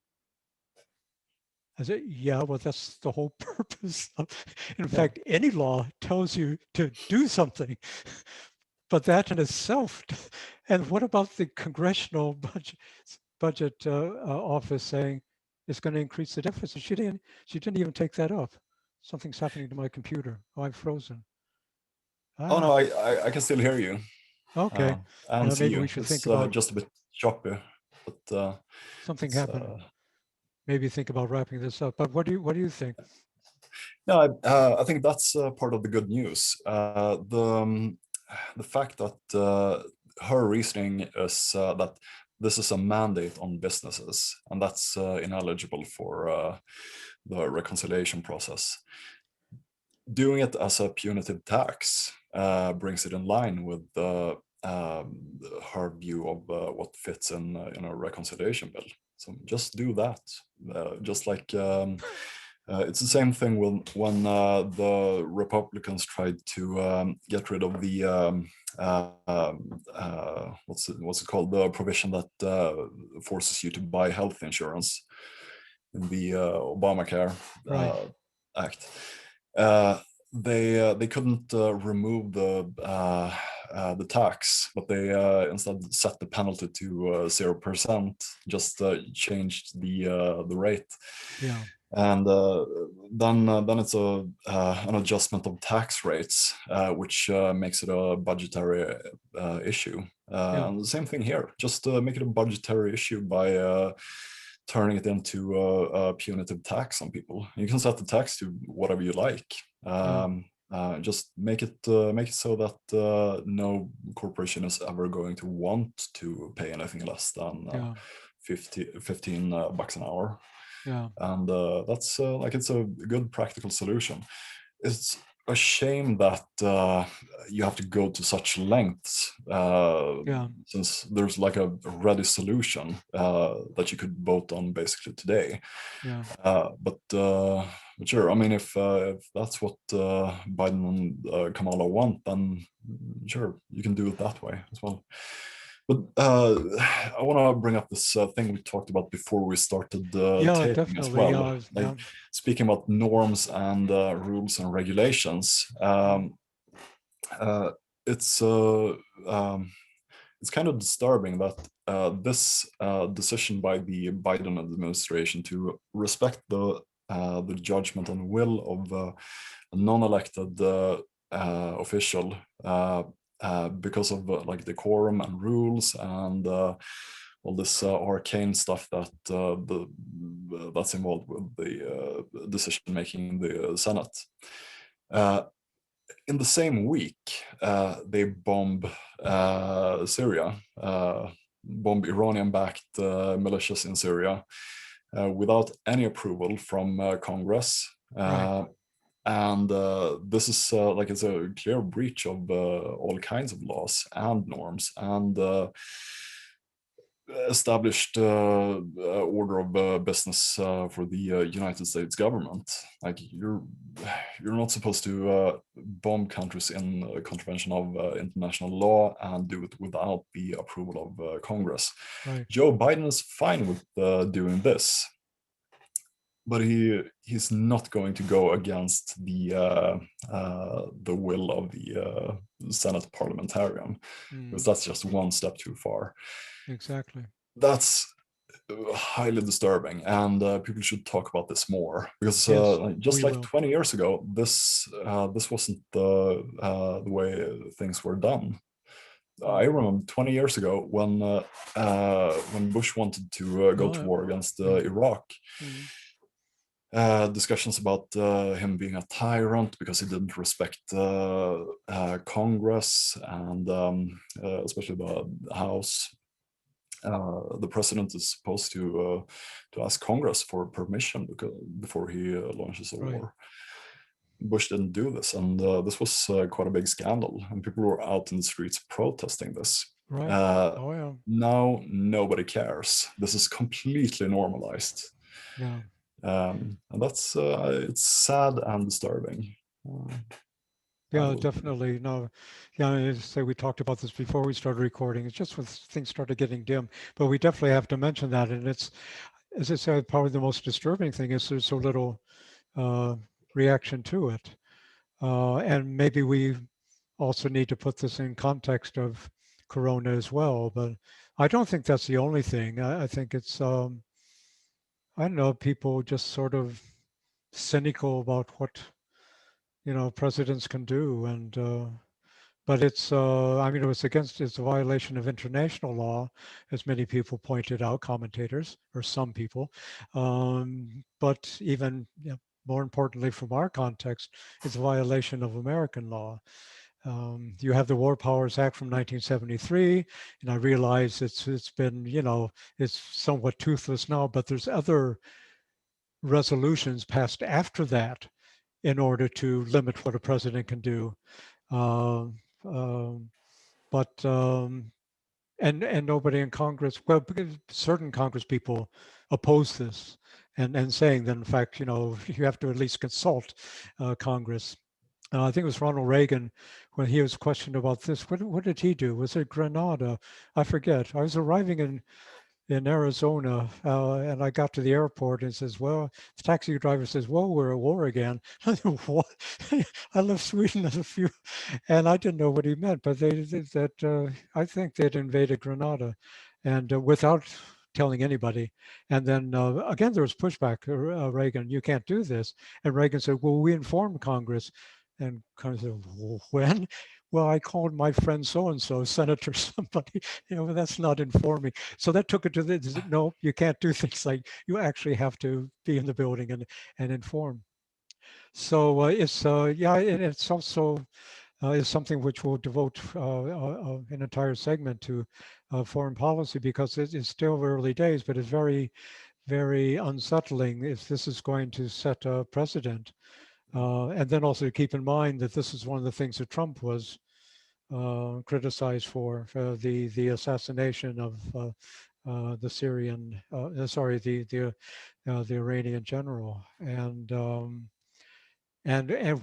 I said, yeah, well, that's the whole purpose. In Yeah. fact, any law tells you to do something, but that in itself. And what about the congressional budget office saying it's going to increase the deficit? She didn't. She didn't even take that up. Something's happening to my computer. Oh, I'm frozen. Oh Ah, no, I can still hear you okay. and see Maybe you. we should It's think about just a bit choppy, but something it's happened. Maybe think about wrapping this up. But what do you think? no, I think that's part of the good news. The fact that her reasoning is that this is a mandate on businesses, and that's ineligible for the reconciliation process. Doing it as a punitive tax brings it in line with her view of what fits in a reconciliation bill. So just do that. Just like it's the same thing when the Republicans tried to get rid of the what's it called, the provision that forces you to buy health insurance in the Obamacare Right. Act. Uh, they couldn't remove the tax, but they instead set the penalty to 0%. Just changed the rate, Yeah. and then it's an adjustment of tax rates, which makes it a budgetary issue. Yeah. And the same thing here. Just make it a budgetary issue by turning it into a punitive tax on people. You can set the tax to whatever you like. Yeah. Just make it so that no corporation is ever going to want to pay anything less than Yeah. 15 bucks an hour. Yeah. And that's like, it's a good practical solution. It's a shame that you have to go to such lengths, Yeah. since there's like a ready solution that you could vote on basically today. Yeah. But sure, I mean, if that's what Biden and Kamala want, then sure, you can do it that way as well. But I want to bring up this thing we talked about before we started Yeah. taping as Definitely. well. Like, Yeah. speaking about norms and rules and regulations, uh, it's uh, um, it's kind of disturbing that this decision by the Biden administration to respect the the judgment and will of a non-elected official because of like decorum and rules and all this arcane stuff that that's involved with the decision making in the Senate. In the same week, they bomb Syria, bomb Iranian-backed militias in Syria without any approval from Congress. Right. And this is like it's a clear breach of all kinds of laws and norms and established order of business for the United States government. Like you're not supposed to bomb countries in contravention of international law and do it without the approval of Congress. Right. Joe Biden is fine with doing this, but he's not going to go against the will of the Senate Parliamentarian, because that's just one step too far. Exactly. That's highly disturbing, and people should talk about this more, because Yes, just we like will. 20 years ago, this wasn't the way things were done. I remember 20 years ago when Bush wanted to go to war against Iraq. Discussions about him being a tyrant because he didn't respect Congress and especially the House. The president is supposed to ask Congress for permission before he launches a war. Bush didn't do this, and this was quite a big scandal, and people were out in the streets protesting this. Now nobody cares. This is completely normalized. Yeah. And that's it's sad and disturbing. Yeah, definitely. No, yeah, I say we talked about this before we started recording. It's just when things started getting dim, but we definitely have to mention that. And it's, as I said, probably the most disturbing thing is there's so little reaction to it. And maybe we also need to put this in context of Corona as well. But I don't think that's the only thing. I think it's, I don't know, people just sort of cynical about what, presidents can do. And, but it's, I mean, it's a violation of international law, as many people pointed out, commentators, or some people. But even more importantly, from our context, it's a violation of American law. You have the War Powers Act from 1973, and I realize it's been, it's somewhat toothless now, but there's other resolutions passed after that in order to limit what a president can do. Um, um, but and nobody in Congress, well, because certain Congress people oppose this, and saying that in fact, you have to at least consult Congress. I think it was Ronald Reagan when he was questioned about this. What did he do? Was it Grenada? I forget. I was arriving in Arizona, and I got to the airport and says, "Well," the taxi driver says, "Well, we're at war again." What? I left Sweden a few, and I didn't know what he meant, but I think they'd invaded Grenada, and without telling anybody. And then again, there was pushback. Reagan, you can't do this. And Reagan said, "Well, we informed Congress," and Congress said, "When?" Well, I called my friend so-and-so, Senator somebody, but that's not informing. So that took it to the, no, you can't do things like, you actually have to be in the building and inform. So it's, yeah, and it's also is something which we'll devote an entire segment to foreign policy, because it is still early days, but it's very, very unsettling if this is going to set a precedent. And then also keep in mind that this is one of the things that Trump was criticized for the assassination of the Syrian, sorry, the Iranian general, and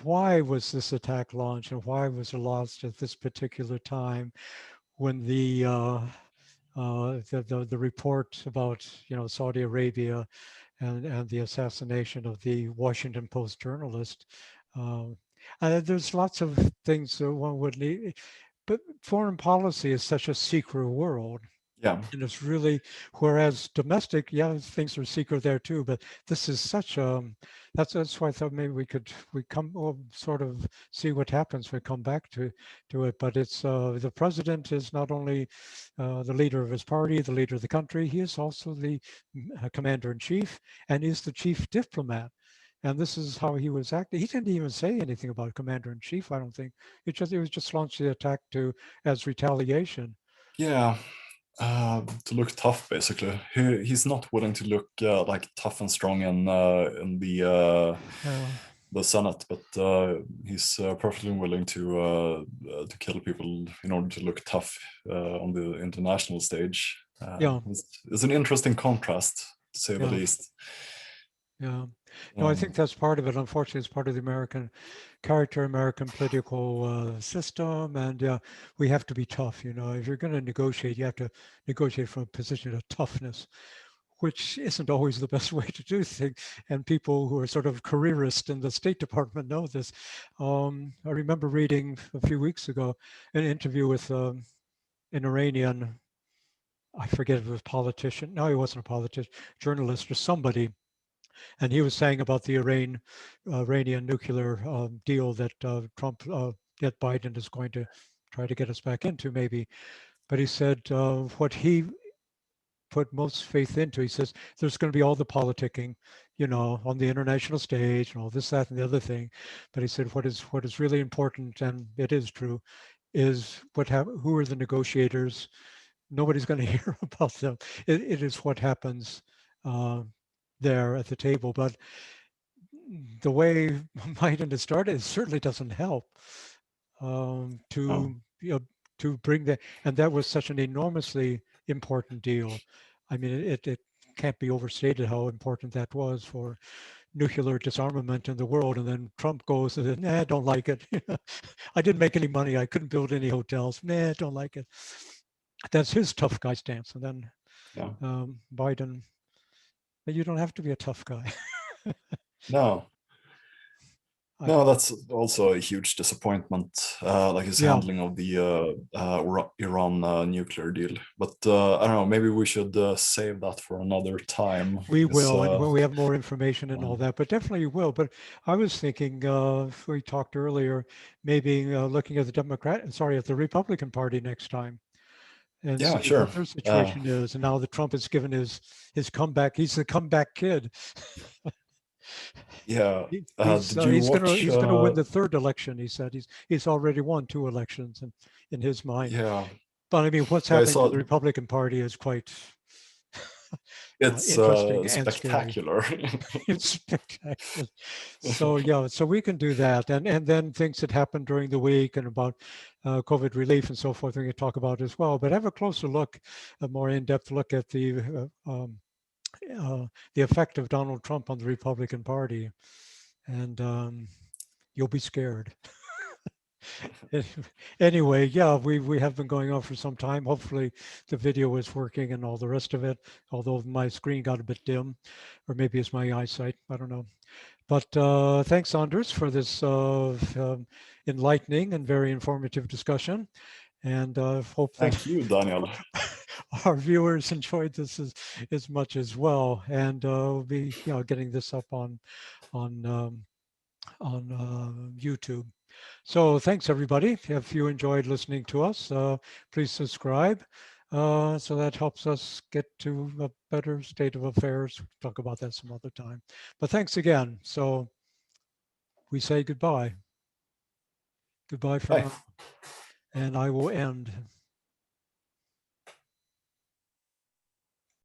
why was this attack launched, and why was it launched at this particular time when the report about Saudi Arabia and the assassination of the Washington Post journalist. There's lots of things that one would need, but foreign policy is such a secret world. Yeah. And it's really, whereas domestic, yeah, things are secret there too, but this is such that's why I thought maybe we'll sort of see what happens. We come back to it, but it's the president is not only the leader of his party, the leader of the country, he is also the commander in chief, and he's the chief diplomat. And this is how he was acting. He didn't even say anything about commander in chief, I don't think. It was just launched the attack as retaliation. Yeah. To look tough, basically. He's not willing to look like tough and strong in the Senate, but he's perfectly willing to kill people in order to look tough on the international stage. Yeah, It's an interesting contrast, to say the yeah. least. Yeah. No, I think Um, that's part of it. Unfortunately, it's part of the American character, American political system. And we have to be tough. If you're going to negotiate, you have to negotiate from a position of toughness, which isn't always the best way to do things. And people who are sort of careerists in the State Department know this. I remember reading a few weeks ago an interview with an Iranian, I forget if it was a politician. No, he wasn't a politician, journalist or somebody, and he was saying about the Iranian nuclear deal that Trump, that Biden is going to try to get us back into, maybe. But he said what he put most faith into. He says there's going to be all the politicking, on the international stage and all this, that, and the other thing. But he said what is really important, and it is true, is who are the negotiators. Nobody's going to hear about them. It is what happens uh, there at the table. But the way Biden has started, it certainly doesn't help no, to bring that. And that was such an enormously important deal. I mean, it can't be overstated how important that was for nuclear disarmament in the world. And then Trump goes and says, "Nah, I don't like it. I didn't make any money. I couldn't build any hotels. Nah, I don't like it." That's his tough guy stance. And then yeah, Biden, you don't have to be a tough guy. no. I, No, that's also a huge disappointment, like his yeah, handling of the Iran nuclear deal. But I don't know, maybe we should save that for another time. we Because, will, and when we have more information and all um, that, but definitely will. But I was thinking, we talked earlier, maybe looking at at the Republican Party next time and yeah, see sure. what their situation is. And now that Trump has given his comeback, he's the comeback kid. Yeah. Did you He's watch? gonna win the third election. He said he's already won two elections in his mind. Yeah, But I mean, what's yeah, I happening to saw. the Republican Party is quite It's interesting and scary. spectacular. It's spectacular. So yeah, so we can do that, and then things that happened during the week and about COVID relief and so forth. We can talk about as well. But have a closer look, a more in-depth look at the effect of Donald Trump on the Republican Party, and you'll be scared. Anyway, yeah, we have been going on for some time. Hopefully, the video is working and all the rest of it. Although my screen got a bit dim, or maybe it's my eyesight. I don't know. But thanks, Anders, for this enlightening and very informative discussion. And hope that Thank you, Daniel. our viewers enjoyed this as much as well. And we'll be getting this up on YouTube. So thanks, everybody. If you enjoyed listening to us, please subscribe. So that helps us get to a better state of affairs. We'll talk about that some other time. But thanks again. So we say goodbye. Goodbye for Bye. now. And I will end.